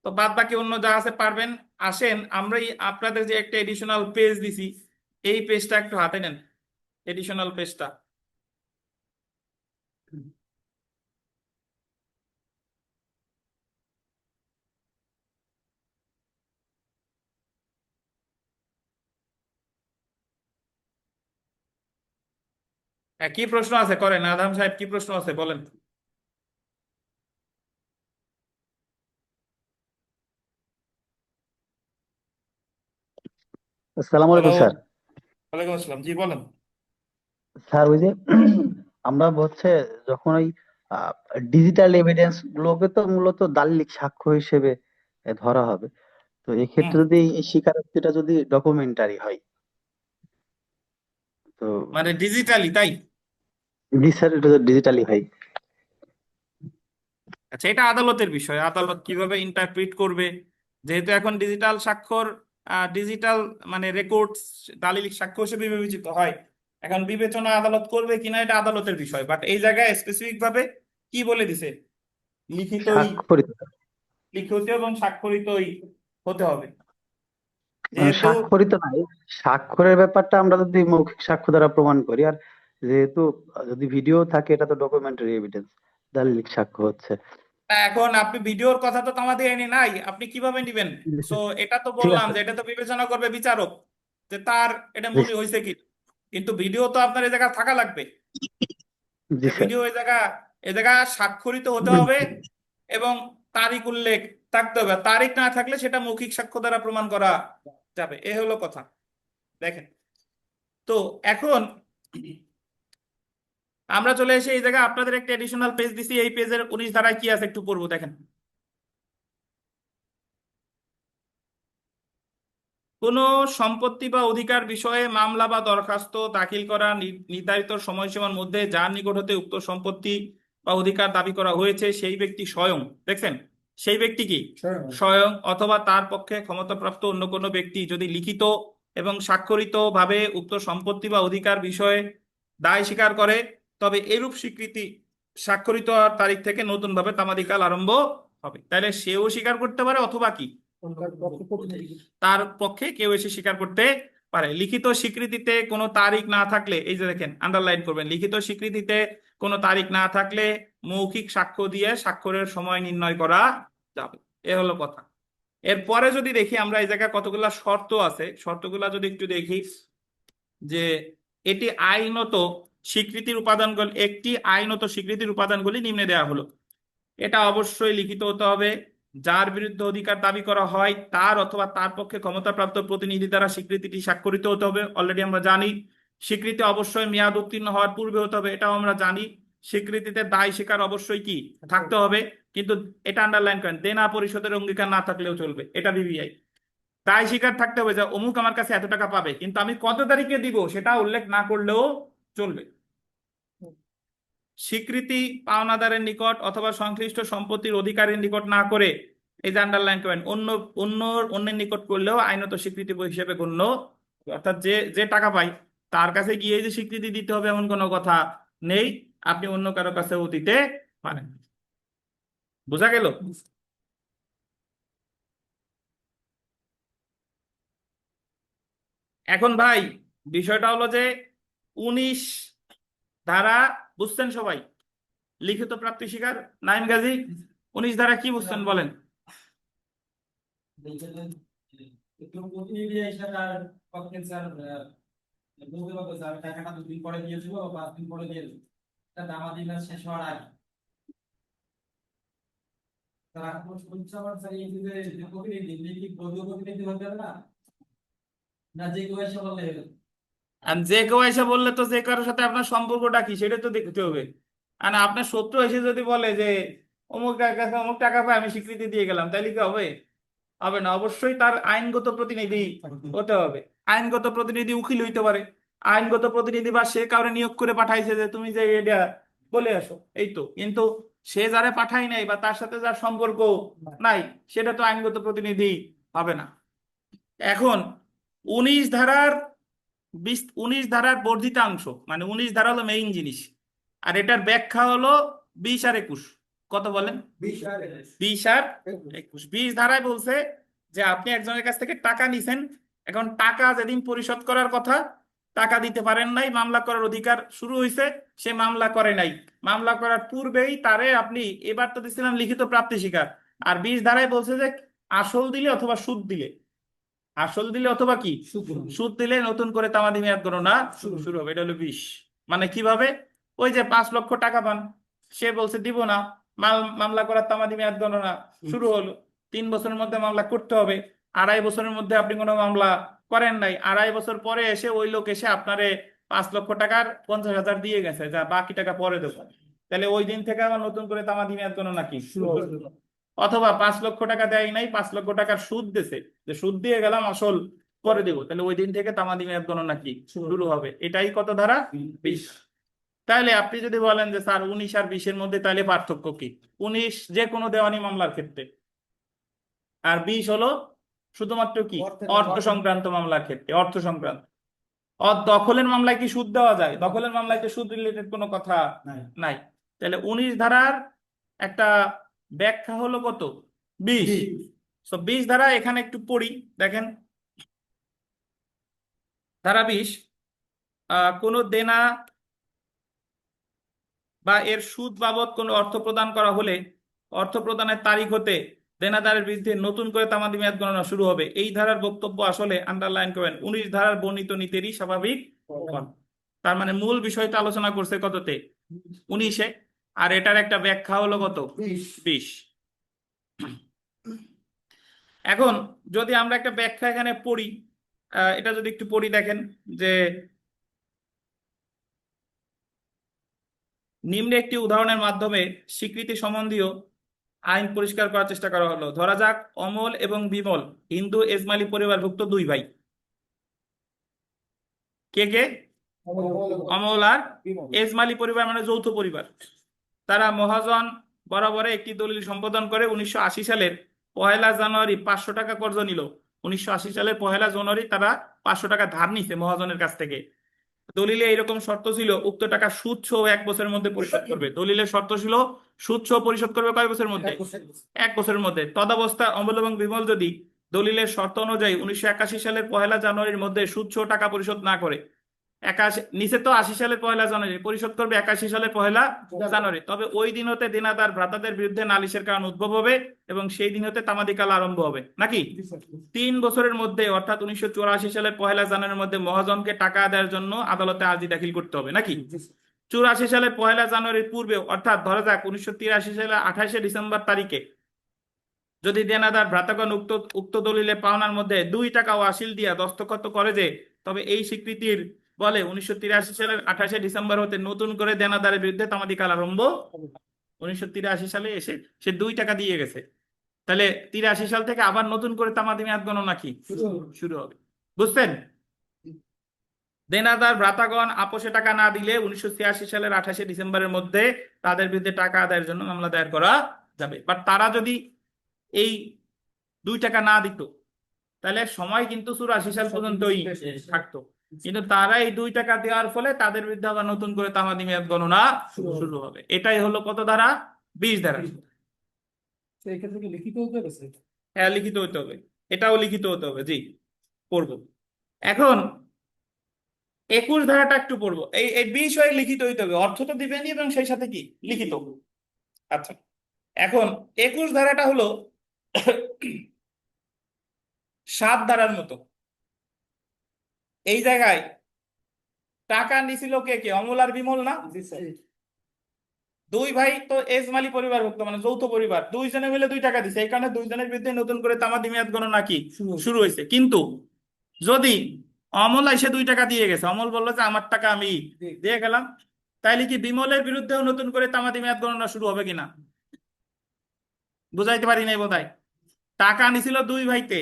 তো বাদ বাকি অন্য যা আছে পারবেন। আসেন আমরা আপনাদের যে একটা এডিশনাল পেজ দিছি, এই পেজটা একটু হাতে নেন, এডিশনাল পেজটা। কি প্রশ্ন আছে করেন, আদম সাহেব কি প্রশ্ন আছে বলেন। আসসালামু হ্যালো, আলাইকুম স্যার। ওয়ালাইকুম আসসালাম, জি বলেন। স্যার ওই যে আমরা হচ্ছে যখন ওই ডিজিটাল এভিডেন্স গুলোকে তো মূলত দালিলিক সাক্ষ্য হিসেবে ধরা হবে, তো হুম, এক্ষেত্রে যদি এই স্বীকারোক্তিটা যদি ডকুমেন্টারি হয়, তো মানে ডিজিটালি, তাই? জি স্যার, এটা ডিজিটালি হয়। আচ্ছা, এটা আদালতের বিষয়, আদালত কিভাবে ইন্টারপ্রিট করবে। যেহেতু এখন ডিজিটাল স্বাক্ষর, ডিজিটাল মানে রেকর্ডস দালিলিক সাক্ষ্য হিসেবে বিবেচিত হয়, এখন বিবেচনা আদালত করবে কিনা এটা আদালতের বিষয়, বাট এই জায়গায় স্পেসিফিক ভাবে কি বলে দিছে, লিখিতই, স্বাক্ষরিত। লিখিত এবং স্বাক্ষরিতই হতে হবে। যেহেতু স্বাক্ষরিত নাই, স্বাক্ষরের ব্যাপারটা আমরা যদি মৌখিক সাক্ষ্য দ্বারা প্রমাণ করি, আর যেহেতু যদি ভিডিও থাকে এটা তো ডকুমেন্টারি এভিডেন্স, দালিলিক সাক্ষ্য হচ্ছে। এখন আপনি ভিডিওর কথা তো আমাদের এনে নাই, আপনি কিভাবে নিবেন? সো এটা তো ঠিক বললাম আছে। যে এটা তো বিবেচনা করবে বিচারক, যে তার এটা জি মনে হয়েছে কি। কিন্তু ভিডিও তো আপনার এই জায়গায় থাকা লাগবে, জি যে স্যার। ভিডিও এই জায়গা স্বাক্ষরিত হতে হবে এবং তারিখ উল্লেখ থাকতে হবে। তারিখ না থাকলে সেটা মৌখিক সাক্ষ্য দ্বারা প্রমাণ করা যাবে, এ হলো কথা। দেখেন, তো এখন আমরা চলে এসে এই জায়গায় আপনাদের একটা এডিশনাল পেজ দিছি, এই পেজের 19 ধারায় কি আছে একটু পড়বো, দেখেন। কোনো সম্পত্তি বা অধিকার বিষয়ে মামলা বা দরখাস্ত দাখিল করা নির্ধারিত সময়সীমার মধ্যে যার নিকট হতে উক্ত সম্পত্তি বা অধিকার দাবি করা হয়েছে সেই ব্যক্তি স্বয়ং, দেখছেন, সেই ব্যক্তি কি স্বয়ং অথবা তার পক্ষে ক্ষমতাপ্রাপ্ত অন্য কোনো ব্যক্তি যদি লিখিত এবং স্বাক্ষরিত ভাবে উক্ত সম্পত্তি বা অধিকার বিষয়ে দায় স্বীকার করে, তবে এরূপ স্বীকৃতি স্বাক্ষরিত হওয়ার তারিখ থেকে নতুন ভাবে তামাদিকাল আরম্ভ হবে। তাহলে সেও স্বীকার করতে পারে অথবা কি তার পক্ষে কেউ এসে স্বীকার করতে পারে। লিখিত স্বীকৃতিতে কোনো তারিখ না থাকলে, এই যে দেখেন আন্ডারলাইন করবেন, লিখিত স্বীকৃতিতে কোনো তারিখ না থাকলে মৌখিক সাক্ষ্য দিয়ে স্বাক্ষরের সময় নির্ণয় করা যাবে, এ হলো কথা। এরপরে যদি দেখি আমরা এই জায়গায় কতগুলা শর্ত আছে, শর্তগুলা যদি একটু দেখি, যে এটি আইনত স্বীকৃতির উপাদানগুলি, একটি আইনত স্বীকৃতির উপাদানগুলি নিম্নে দেওয়া হলো। এটা অবশ্যই লিখিত হতে হবে। যার বিরুদ্ধে অধিকার দাবি করা হয় তার অথবা তার পক্ষে ক্ষমতাপ্রাপ্ত প্রতিনিধি দ্বারা স্বীকৃতিটি স্বাক্ষরিত হতে হবে, অলরেডি আমরা জানি। স্বীকৃতি অবশ্যই মেয়াদ উত্তীর্ণ হওয়ার পূর্বে হতে হবে, এটাও আমরা জানি। স্বীকৃতিতে দায় স্বীকার অবশ্যই কি থাকতে হবে, কিন্তু এটা আন্ডারলাইন করেন, দেনা পরিশোধের অঙ্গীকার না থাকলেও চলবে, এটা বিবিআই। দায় স্বীকার থাকতে হবে যে অমুক আমার কাছে এত টাকা পাবে, কিন্তু আমি কত তারিখে দিব সেটা উল্লেখ না করলেও চলবে। স্বীকৃতি পাওনাদারের নিকট অথবা সংশ্লিষ্ট সম্পত্তির অধিকারীর নিকট না করে, এই যে আন্ডারলাইন করেন, অন্যের নিকট করলেও আইনত স্বীকৃতি হিসেবে গণ্য। অর্থাৎ যে যে টাকা পায় তার কাছে গিয়ে যে স্বীকৃতি দিতে হবে এমন কোনো কথা নেই, আপনি অন্য কারো কাছেও দিতে পারেন। বোঝা গেল? এখন ভাই বিষয়টা হলো যে 19 ধারা বুঝছেন সবাই? লিখিত প্রাপ্তি স্বীকার, নাইম গাজী 19 ধারা কি বুঝছেন বলেন? প্রতিনিধি এসে তার পক্ষে স্যার বলতে পারবো স্যার টাকাটা 2 দিন পরে দিয়েছিল বা 5 দিন পরে দিয়েছিল, এটা দামাদি মাস শেষ হওয়ার আগে। তার এখন শুনছে আমার স্যার এই যে প্রতিনিধি লিখিত বৈধ প্রতিনিধি হতে হবে না, না যে কেউ এসে বললে হলো। আর যে কেউ এসে বললে তো যে কারোর সাথে আপনার সম্পর্কটা কি সেটা তো দেখতে হবে। আর না, আপনার শত্রু এসে যদি বলে যে অমুক কাছে অমুক টাকা পায় আমি স্বীকৃতি দিয়ে গেলাম, তাহলে কি হবে? হবে না। অবশ্যই তার আইনগত প্রতিনিধি হতে হবে। আইনগত প্রতিনিধি উকিল হইতে পারে, আইনগত প্রতিনিধি বা সে কাউরে নিয়োগ করে পাঠাইছে যে তুমি যে এটা বলে আসো, এই তো। কিন্তু সে যারে পাঠাই নাই বা তার সাথে যার সম্পর্ক নাই, সেটা তো আইনগত প্রতিনিধি হবে না। এখন 19 ধারার 19 ধারার বর্ধিতাংশ, মানে 19 ধারা হলো মেইন জিনিস, আর এটার ব্যাখ্যা হলো 20 আর 21। কত বলেন? 20 আর 21। 20 ধারায় বলছে যে আপনি একজনের কাছ থেকে টাকা নিছেন, এখন টাকা যেদিন পরিশোধ করার কথা টাকা দিতে পারেন নাই, মামলা করার অধিকার শুরু হয়েছে, সে মামলা করে নাই, মামলা করার পূর্বেই তারে আপনি, এবার তো দিচ্ছিলাম লিখিত প্রাপ্তি স্বীকার, আর 20 ধারায় বলছে যে আসল দিলে অথবা সুদ দিলে, আসল দিলে অথবা কি সুদ দিলে নতুন করে তামাদি মেয়াদ গণনা শুরু হবে। এটা হলো 20। মানে কিভাবে? ওই যে 5 লক্ষ টাকা পান, সে বলছে দিব না, মামলা করার তামাদি মেয়াদ গণনা শুরু হলো, 3 বছরের মধ্যে মামলা করতে হবে। 2.5 বছরের মধ্যে আপনি কোনো মামলা করেন নাই, 2.5 বছর পরে এসে ওই লোক এসে আপনারে 5 লক্ষ টাকার 50,000 দিয়ে গেছে, যা বাকি টাকা পরে দেবো, তাহলে ওই দিন থেকে আবার নতুন করে তামাদি মেয়াদ গণনা কি শুরু হবে। অথবা 5 লক্ষ টাকা দেয় নাই, 5 লক্ষ টাকার সুদ দিছে, যে সুদ দিয়ে গেলাম আসল পরে দেবো, তাহলে ওই দিন থেকে তামাদি মেয়াদ গণনা কি শুরু হবে। এটাই কত ধারা? 20। তাহলে আপনি যদি বলেন যে স্যার 19 আর 20 এর মধ্যে, তাহলে পার্থক্য কি? 19 যে কোনো দেওয়ানি মামলার ক্ষেত্রে, আর 20 হলো শুধুমাত্র কি অর্থ সংক্রান্ত মামলার ক্ষেত্রে, অর্থ সংক্রান্ত। দখলের মামলায় কি সুদ দেওয়া যায়? দখলের মামলায় তো সুদ রিলেটেড কোনো কথা নাই। তাহলে 19 ধারার একটা ব্যাখ্যা হলো কত? 20। তো 20 ধারা এখানে একটু পড়ি, দেখেন ধারা 20, কোনো দেনা বা এর সুদ বাবদ কোনো অর্থ প্রদান করা হলে অর্থ প্রদানের তারিখ হতে দেনাদারের বিরুদ্ধে নতুন করে তামাদি মেয়াদ গণনা শুরু হবে। এই ধারার বক্তব্য আসলে আন্ডারলাইন করেন 19 ধারার বর্ণিত নীতিরই স্বাভাবিক ফল। তার মানে মূল বিষয়টা আলোচনা করছে কততে? 19-এ। আর এটার একটা ব্যাখ্যা হলো কত? 20। এখন যদি আমরা একটা ব্যাখ্যা এখানে পড়ি, এটা যদি একটু পড়ি, দেখেন যে নিম্নে একটি উদাহরণের মাধ্যমে স্বীকৃতি সম্বন্ধীয় আইন পরিষ্কার করার চেষ্টা করা হলো। ধরা যাক অমল এবং বিমল হিন্দু এজমালি পরিবারভুক্ত দুই ভাই। কে কে? অমল আর এজমালি পরিবার মানে যৌথ পরিবার। তারা মহাজন বরাবরে একটি দলিল সম্পাদন করে 1980 সালের 1 জানুয়ারি 500 টাকা কর্জ নিল। 1980 সালের 1 জানুয়ারি তারা 500 টাকা ধার নিছে মহাজনের কাছ থেকে। দলিলে এরকম শর্ত ছিল উক্ত টাকা সুদ সহ 1 বছরের মধ্যে পরিশোধ করবে। দলিলের শর্ত ছিল সুদ সহ পরিশোধ করবে কয় বছরের মধ্যে? 1 বছরের মধ্যে। তদবস্থায় অমল এবং বিমল যদি দলিলের শর্ত অনুযায়ী 1981 সালের 1 জানুয়ারির মধ্যে সুদ সহ টাকা পরিশোধ না করে, 81 নিচে তো 80 সালের 1 জানুয়ারি, পরিশোধ করবে 81 সালের 1 জানুয়ারি, তবে ওই দিন হতে দেনাদার ভ্রাতাদের বিরুদ্ধে নালিশের কারণ উদ্ভব হবে এবং সেই দিন হতে তামাদিকাল আরম্ভ হবে নাকি? 3 বছরের মধ্যে অর্থাৎ 1984 সালের 1 জানুয়ারির মধ্যে মহাজনকে টাকা আদায়ের জন্য আদালতে আর্জি দাখিল করতে হবে নাকি? 84 সালের 1 জানুয়ারির পূর্বে অর্থাৎ ধরা যাক 1983 সালের 28 ডিসেম্বর তারিখে যদি দেনাদার ভ্রাতাগণ উক্ত দলিলে পাওনার মধ্যে 2 টাকা ওয়াসিল দিয়া দস্তখত করে যে, তবে এই স্বীকৃতির বলে 1983 সালের 28 ডিসেম্বর হতে নতুন করে দেনাদারের বিরুদ্ধে তামাদি কাল আরম্ভ। 1983 সালে এসে সে 2 টাকা দিয়ে গেছে, তাহলে 83 সাল থেকে আবার নতুন করে তামাদি মেয়াদ গণনা কি শুরু হবে? বুঝছেন? দেনাদার ভ্রাতাগণ আপোষে টাকা না দিলে 1986 সালের 28 ডিসেম্বরের মধ্যে তাদের বিরুদ্ধে টাকা আদায়ের জন্য মামলা দায়ের করা যাবে। বাট তারা যদি এই 2 টাকা না দিত তাহলে সময় কিন্তু 84 সাল পর্যন্তই থাকতো, কিন্তু তারা এই 2 টাকা দেওয়ার ফলে তাদের বিরুদ্ধে আবার নতুন করে তামাদি মেয়াদ গণনা শুরু হবে। এটাই হলো কত ধারা? 20 ধারা। এক্ষেত্রে কি লিখিত হতে হবে? হ্যাঁ, লিখিত হতে হবে, এটাও লিখিত হতে হবে। জি, পড়বো। এখন 21 ধারাটা একটু পড়বো। এই বিষয়ে লিখিত হইতে হবে, অর্থ তো দিবেনই এবং সেই সাথে কি লিখিত। আচ্ছা, এখন 21 ধারাটা হলো 7 ধারার মতো। এই জায়গায় টাকা নিছিল কে কে? অমল আর বিমল না? দুই ভাই তো এজমালি পরিবারভুক্ত মানে যৌথ পরিবার, দুইজনে মিলে 2 টাকা দিছে, এই কারণে দুইজনের বিরুদ্ধে নতুন করে তামাদি মেয়াদ গণনা কি শুরু হয়েছে। কিন্তু যদি অমল এসে 2 টাকা দিয়ে গেছে, অমল বললো যে আমার টাকা আমি দিয়ে গেলাম, তাইলে কি বিমলের বিরুদ্ধেও নতুন করে তামাদি মেয়াদ গণনা শুরু হবে কিনা? বুঝাইতে পারি নাই বোধহয়। টাকা নিছিল 2 ভাইতে,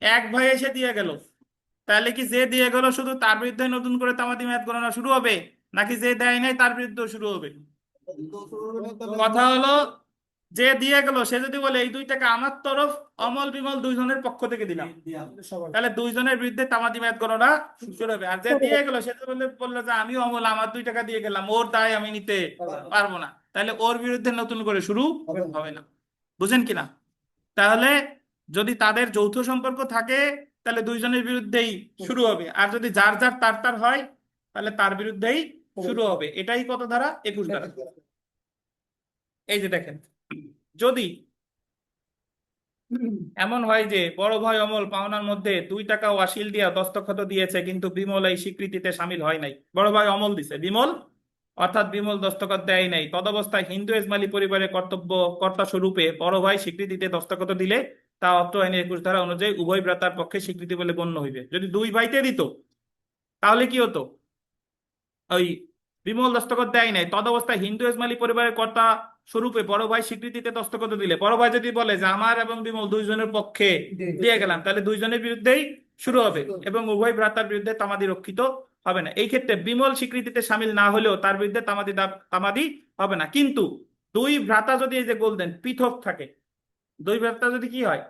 এক ভাই এসে দিয়ে গেল, তাহলে কি যে দিয়ে গেল শুধু তার বিরুদ্ধে নতুন করে তামাদি মেয়াদ গণনা শুরু হবে, নাকি যে দেয় নাই তার বিরুদ্ধেও শুরু হবে? কথা হলো যে দিয়ে গেল সে যদি বলে এই 2 টাকা আমার তরফ অমল বিমল দুইজনের পক্ষ থেকে দিলাম, তাহলে দুইজনের বিরুদ্ধে তামাদি মেয়াদ গণনা শুরু হবে। আর যে দিয়ে গেল সে তো বললো যে আমি অমল, আমার 2 টাকা দিয়ে গেলাম, ওর দায় আমি নিতে পারবো না, তাহলে ওর বিরুদ্ধে নতুন করে শুরু হবে না। বুঝেন কিনা? তাহলে যদি তাদের যৌথ সম্পর্ক থাকে তাহলে দুইজনের বিরুদ্ধেই শুরু হবে, আর যদি যার যার তার তার হয় তাহলে তার বিরুদ্ধেই শুরু হবে। এটাই কত ধারা? 21 ধারা। এই যে দেখেন, যদি এমন হয় যে বড় ভাই অমল পাওনার মধ্যে 2 টাকা ওয়াসিল দিয়া দস্তখত দিয়েছে কিন্তু বিমল এই স্বীকৃতিতে সামিল হয় নাই, বড় ভাই অমল দিছে, বিমল অর্থাৎ বিমল দস্তখত দেয় নাই, তদবস্থায় হিন্দু এজমালি পরিবারের কর্তা স্বরূপে বড় ভাই স্বীকৃতিতে দস্তখত দিলে তা অত্র আইনের 21 ধারা অনুযায়ী উভয় ভ্রাতার পক্ষে স্বীকৃতি বলে গণ্য হইবে। যদি 2 ভাইতে দিত তাহলে কি হতো? ওই বিমল দস্তখত দেয় নাই, তদবস্থায় হিন্দু এজমালি পরিবারের কর্তা স্বরূপে বড় ভাই স্বীকৃতিতে দস্তখত দিলে, বড় ভাই যদি বলে যে আমার এবং বিমল দুইজনের পক্ষে দিয়ে গেলাম, তাহলে দুইজনের বিরুদ্ধেই শুরু হবে এবং উভয় ভ্রাতার বিরুদ্ধে তামাদি রক্ষিত হবে না। এই ক্ষেত্রে বিমল স্বীকৃতিতে সামিল না হলেও তার বিরুদ্ধে তামাদি হবে না। কিন্তু 2 ভ্রাতা যদি এই যে গোল্ডেন পৃথক থাকে, 2 ভ্রাতা যদি কি হয়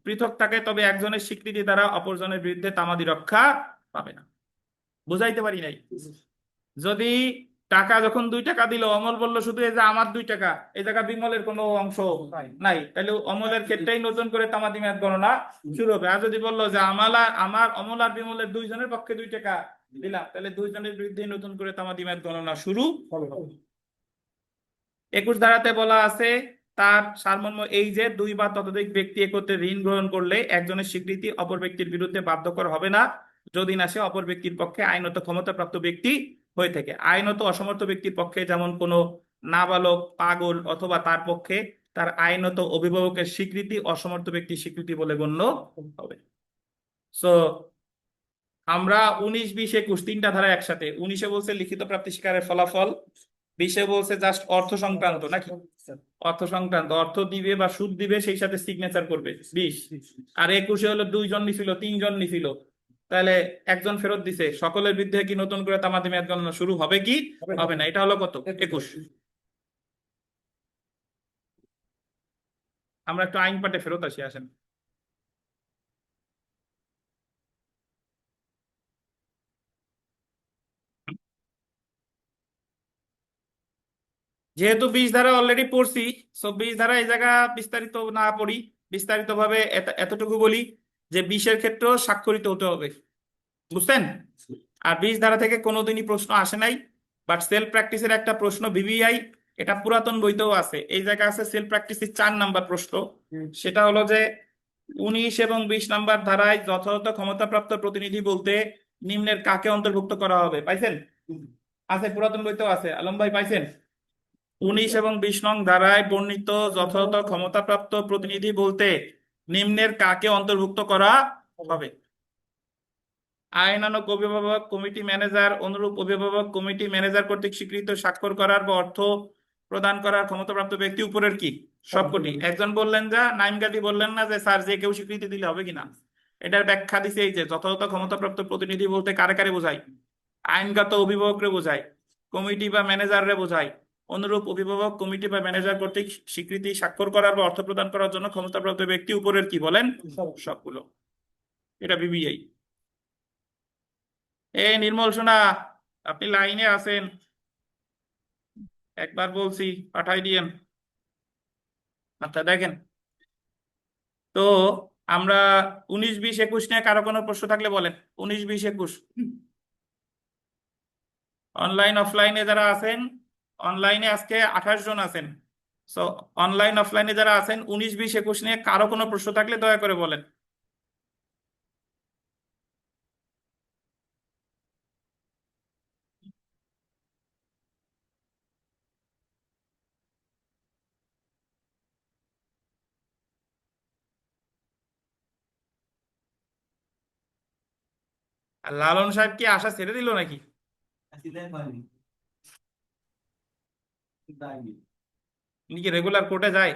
পৃথক থাকে, তবে একজনের স্বীকৃতি দ্বারা অপরজনের বিরুদ্ধে তামাদি রক্ষা পাবে না। বুঝাইতে পারি নাই? যদি টাকা যখন 2 টাকা দিল, অমল বলল শুধু এই যে আমার 2 টাকা, এই জায়গা বিমলের কোনো অংশ নাই, তাহলে অমলের ক্ষেত্রেই নতুন করে তামাদি মেয়াদ গণনা শুরু হবে। আর যদি বললো যে আমার অমল আর বিমলের দুইজনের পক্ষে 2 টাকা দিলাম, তাহলে দুইজনের বিরুদ্ধে নতুন করে তামাদি মেয়াদ গণনা শুরু হবে। 21 ধারাতে বলা আছে, তার সারমর্ম এই যে 2 বা ততোধিক ব্যক্তি একত্রে ঋণ গ্রহণ করলে একজনের স্বীকৃতি অপর ব্যক্তির বিরুদ্ধে বাধ্যকর হবে না, যদি না সে অপর ব্যক্তির পক্ষে আইনত ক্ষমতাপ্রাপ্ত ব্যক্তি হয়ে থাকে। আইনত অসমর্থ ব্যক্তির পক্ষে যেমন কোনো নাবালক, পাগল অথবা তার পক্ষে তার আইনত অভিভাবকের স্বীকৃতি অসমর্থ ব্যক্তির স্বীকৃতি বলে গণ্য হবে। সো আমরা 19, 20, 21 তিনটা ধারা একসাথে। 19-এ বলছে লিখিত প্রাপ্তি স্বীকারের ফলাফল, 20-এ বলছে জাস্ট অর্থ সংক্রান্ত, নাকি অর্থ সংক্রান্ত, অর্থ দিবে বা সুদ দিবে সেই সাথে সিগনেচার করবে 20। আর 21-এ হলো 2 জন নিছিল, 3 জন নিছিল, তাহলে একজন ফেরত দিছে, সকলের বিরুদ্ধে কি নতুন করে তামাদি মেয়াদ গণনা শুরু হবে কি হবে না? এটা হলো কত? 21। আমরা একটু আইন পাঠে ফেরত আসি, আসেন। যেহেতু 20 ধারা অলরেডি পড়ছি, সো 20 ধারা এই জায়গা বিস্তারিত না পড়ি, বিস্তারিত ভাবে এতটুকু বলি যে 20-এর ক্ষেত্রেও স্বাক্ষরিত হতে হবে, বুঝছেন? আর 20 ধারা থেকে কোনোদিনই প্রশ্ন আসে নাই, বাট সেলফ প্র্যাকটিসের একটা প্রশ্ন ভিভিআই, এটা পুরাতন বইতেও আছে, এই জায়গা আছে সেলফ প্র্যাকটিসের 4 নাম্বার প্রশ্ন। সেটা হলো যে 19 এবং 20 নাম্বার ধারায় যথাযথ ক্ষমতাপ্রাপ্ত প্রতিনিধি বলতে নিম্নের কাকে অন্তর্ভুক্ত করা হবে? পাইছেন? আছে, পুরাতন বইতেও আছে। আলম ভাই পাইছেন? 19 এবং 20 নং ধারায় বর্ণিত যথাযথ ক্ষমতাপ্রাপ্ত প্রতিনিধি বলতে নিম্নের কাকে অন্তর্ভুক্ত করা হবে? আইনানুগ অভিভাবক, কমিটি ম্যানেজার, অনুরূপ অভিভাবক, কমিটি ম্যানেজার কর্তৃক স্বীকৃত স্বাক্ষর করার বা অর্থ প্রদান করার ক্ষমতাপ্রাপ্ত ব্যক্তি উপরের কি সবকটি? একজন বললেন, যা নাইম গাদি বললেন না যে স্যার যে কেউ স্বীকৃতি দিলে হবে কিনা? এটার ব্যাখ্যা দিছে এই যে যথাযথ ক্ষমতাপ্রাপ্ত প্রতিনিধি বলতে কারে কারে বোঝায়? আইনগত অভিভাবকরে বোঝায়, কমিটি বা ম্যানেজাররে বোঝায়, অনুরূপ অভিভাবক, কমিটি বা ম্যানেজার কর্তৃক স্বীকৃতি স্বাক্ষর করার বা অর্থ প্রদান করার জন্য ক্ষমতাপ্রাপ্ত ব্যক্তি উপরের কি বলেন? সবগুলো। এটা বিবিআই। এই নির্মল সোনা, আপনি লাইনে আছেন? একবার বলছি পাঠাই দিয়েন। আচ্ছা দেখেন তো, আমরা 19, 20, 21 নিয়ে কারো কোনো প্রশ্ন থাকলে বলেন। 19, 20, 21 অনলাইন অফলাইনে যারা আছেন, অনলাইনে আজকে 28 জন আছেন। সো অনলাইন অফলাইনে যারা আছেন 19, 20, 21 নিয়ে কারো কোনো প্রশ্ন থাকলে দয়া করে বলেন। আর লালন সাহেব কি আশা ছেড়ে দিল নাকি? উনি কি রেগুলার কোর্টে যায়?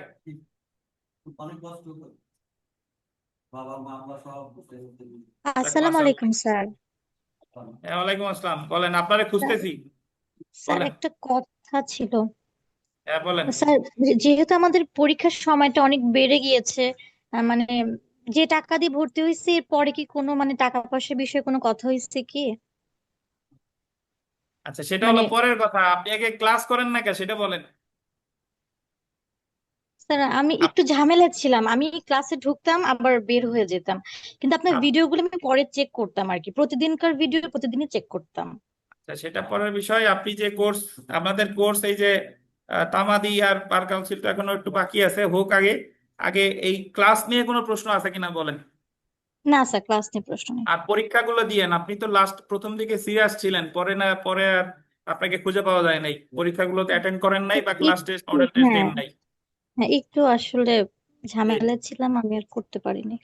আসসালামু আলাইকুম স্যার। হ্যাঁ, ওয়ালাইকুম আসসালাম। বলেন, আপনারে খুঁজতেছি। স্যার বলেন। একটা কথা ছিল। হ্যাঁ বলেন। স্যার, যেহেতু আমাদের পরীক্ষার সময়টা অনেক বেড়ে গিয়েছে, মানে যে টাকা দিয়ে ভর্তি হয়েছে পরে কি কোনো মানে টাকা পয়সার বিষয়ে কোনো কথা হয়েছে কি? আচ্ছা, সেটা হলো মানে পরের কথা, আপনি আগে ক্লাস করেন না কে সেটা বলেন। স্যার আমি আপ- একটু ঝামেলা ছিলাম, আমি ক্লাসে ঢুকতাম আবার বের হয়ে যেতাম, কিন্তু আপনার আপ- ভিডিওগুলো আমি পরে চেক করতাম আর কি, প্রতিদিনকার ভিডিও প্রতিদিনই চেক করতাম। আচ্ছা, সেটা পরের বিষয়। আপনি যে কোর্স, আমাদের কোর্স এই যে তামাদি আর বার কাউন্সিল তো এখনো একটু বাকি আছে, হোক আগে। আগে এই ক্লাস নিয়ে কোনো প্রশ্ন আছে কিনা বলেন। না স্যার, ক্লাস নিয়ে প্রশ্ন নেই। আর পরীক্ষাগুলো দিয়েন, আপনি তো লাস্ট প্রথম দিকে সিরিয়াস ছিলেন, পরে না পরে আর আপনাকে খুঁজে পাওয়া যায় নাই, পরীক্ষাগুলোতে অ্যাটেন্ড করেন নাই বা ক্লাস টেস্ট, একটু, মডেল টেস্ট হ্যাঁ দেন নাই। হ্যাঁ, একটু আসলে ঝামেলা ছিলাম, আমি আর করতে পারিনি।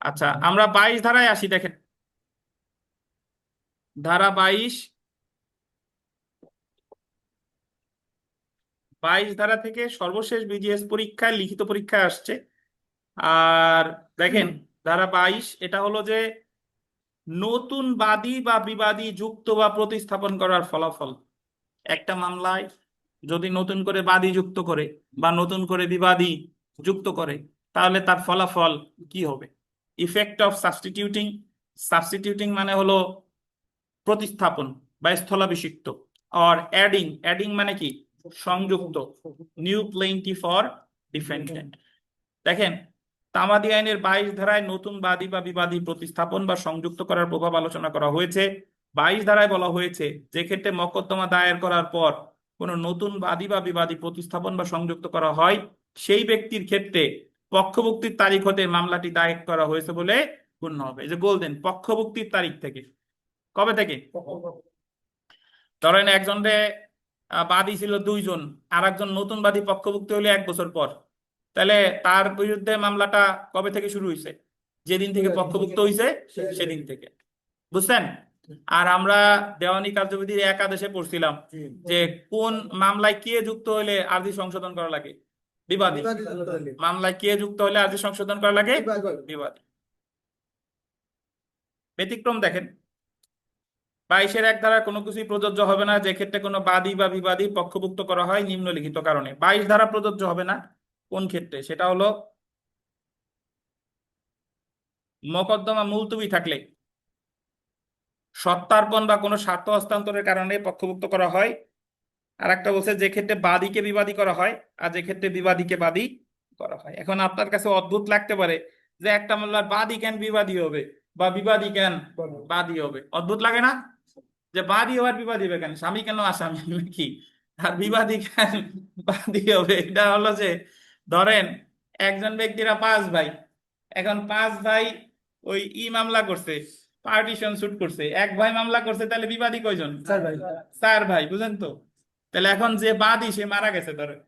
আচ্ছা, আমরা 22 ধারায় আসি, দেখেন ধারা 22। 22 ধারা থেকে সর্বশেষ বিজিএস পরীক্ষায় লিখিত পরীক্ষায় আসছে। আর দেখেন ধারা 22, এটা হলো যে নতুন বাদী বা বিবাদী যুক্ত বা প্রতিস্থাপন করার ফলাফল। একটা মামলায় যদি নতুন করে বাদী যুক্ত করে বা নতুন করে বিবাদী যুক্ত করে, তাহলে তার ফলাফল কি হবে? Effect of substituting. সাবস্টিটিউটিং মানে হলো প্রতিস্থাপন বা স্থলাভিষিক্ত, or adding মানে কি সংযুক্ত, নিউ প্লেইনটিফ ফর ডিফেন্ডেন্ট। দেখেন, তামাদি আইনের 22 ধারায় নতুন বাদী বা বিবাদী প্রতিস্থাপন বা সংযুক্ত করার প্রভাব আলোচনা করা হয়েছে। 22 ধারায় বলা হয়েছে যে ক্ষেত্রে মকদ্দমা দায়ের করার পর কোনো নতুন বাদী বা বিবাদী প্রতিস্থাপন বা সংযুক্ত করা হয়, সেই ব্যক্তির ক্ষেত্রে পক্ষভুক্তির তারিখ হতে মামলাটি দায়ের করা হয়েছে বলে গণ্য হবে। এই যে বলতেন পক্ষভুক্তির তারিখ থেকে, কবে থেকে? ধরেন একজনে বাদী ছিল 2 জন, আর একজন নতুন বাদী পক্ষভুক্ত হলে 1 বছর পর, তাহলে তার বিরুদ্ধে মামলাটা কবে থেকে শুরু হয়েছে? যেদিন থেকে পক্ষভুক্ত হয়েছে সেদিন থেকে। বুঝছেন? আর আমরা দেওয়ানি কার্যবিধির একাদেশে পড়ছিলাম যে কোন মামলায় কে যুক্ত হলে আর্জি সংশোধন করা লাগে? বিবাদী। মামলায় কে যুক্ত হলে আর্জি সংশোধন করা লাগে? বিবাদী। ব্যতিক্রম দেখেন, 22-এর 1 ধারা কোনো কিছুই প্রযোজ্য হবে না যে ক্ষেত্রে কোনো বাদী বা বিবাদী পক্ষভুক্ত করা হয় নিম্নলিখিত কারণে। 22 ধারা প্রযোজ্য হবে না কোন ক্ষেত্রে? সেটা হলো মোকদ্দমা মুলতবি থাকলে, সত্যার্পণ বা কোনো স্বার্থ হস্তান্তরের কারণে পক্ষভুক্ত করা হয়। আর একটা বলছে যে ক্ষেত্রে বাদীকে বিবাদী করা হয় আর যে ক্ষেত্রে বিবাদীকে বাদী করা হয়। এখন আপনার কাছে অদ্ভুত লাগতে পারে যে একটা মামলার বাদী কেন বিবাদী হবে বা বিবাদী কেন বাদী হবে? অদ্ভুত লাগে না? যে বাদী হওয়ার বিবাদী হবে কেন? স্বামী কেন আসামি নাকি? আর বিবাদী কেন বাদী হবে? এটা হলো যে ধরেন একজন ব্যক্তিরা 5 ভাই, এখন 5 ভাই ওই মামলা করছে, পার্টিশন শুট করছে, 1 ভাই মামলা করছে, তাহলে বিবাদী কয়জন? 4 ভাই, বুঝেন তো? তাহলে এখন যে বাদী সে মারা গেছে ধরেন,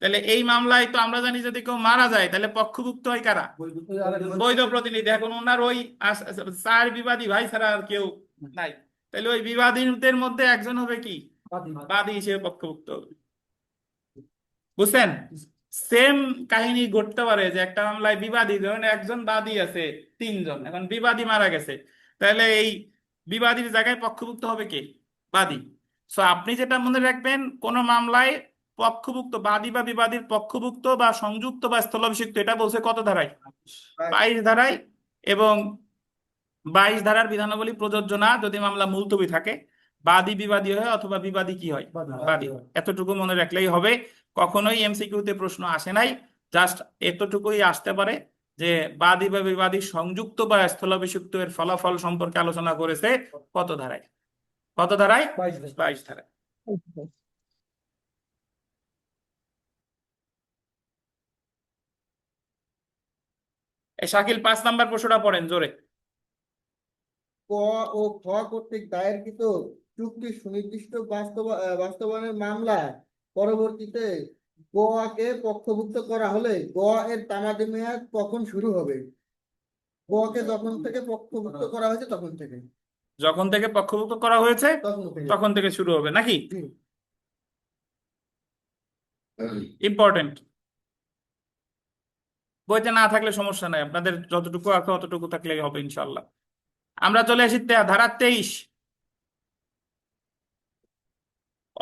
তাহলে এই মামলায় তো আমরা জানি যদি কেউ মারা যায় তাহলে পক্ষভুক্ত হয় কারা? বৈধ প্রতিনিধি। এখন ওনার ওই 4 বিবাদী ভাই ছাড়া আর কেউ নাই, তাহলে ওই বিবাদীদের মধ্যে একজন হবে কি বাদী হিসেবে পক্ষভুক্ত হবে। বুঝছেন? সেম কাহিনী ঘটতে পারে যে একটা মামলায় বিবাদী, ধরেন একজন বাদী আছে, 3 জন, এখন বিবাদী মারা গেছে, তাহলে এই বিবাদীর জায়গায় পক্ষভুক্ত হবে কে? বাদী। সো আপনি যেটা মনে রাখবেন, কোন মামলায় পক্ষভুক্ত বাদী বা বিবাদীর পক্ষভুক্ত বা সংযুক্ত বা স্থলাভিষিক্ত, এটা বলছে কত ধারায়? 22 ধারায়। এবং 22 ধারার বিধানাবলী প্রযোজ্য না যদি মামলা মুলতবি থাকে, বাদী বিবাদী হয় অথবা বিবাদী কি হয়? বাদী হয়। এতটুকু মনে রাখলেই হবে। কখনোই এমসিকিউতে প্রশ্ন আসে নাই, জাস্ট এতটুকুই আসতে পারে যে বাদী বা বিবাদী সংযুক্ত বা স্থলাভিষিক্ত এর ফলাফল সম্পর্কে আলোচনা করেছে কত ধারায়? কত ধারায়? 22 ধারায়। এই শাকিল 5 নাম্বার প্রশ্নটা পড়েন জোরে। ক ও খ কর্তৃক দায়েরকৃত চুক্তি সুনির্দিষ্ট বাস্তবায়নের মামলায় পরবর্তীতে গ কে পক্ষভুক্ত করা হলে গ এর তামাদি মেয়াদ কখন শুরু হবে? গ কে যখন থেকে পক্ষভুক্ত করা হয়েছে তখন থেকে। যখন থেকে পক্ষভুক্ত করা হয়েছে তখন থেকে। তখন থেকে শুরু হবে নাকি? জি। ইম্পর্টেন্ট। বইতে না থাকলে সমস্যা নাই, আপনাদের যতটুকু আছে অতটুকু থাকলেই হবে ইনশাল্লাহ। আমরা চলে আসি ধারা 23।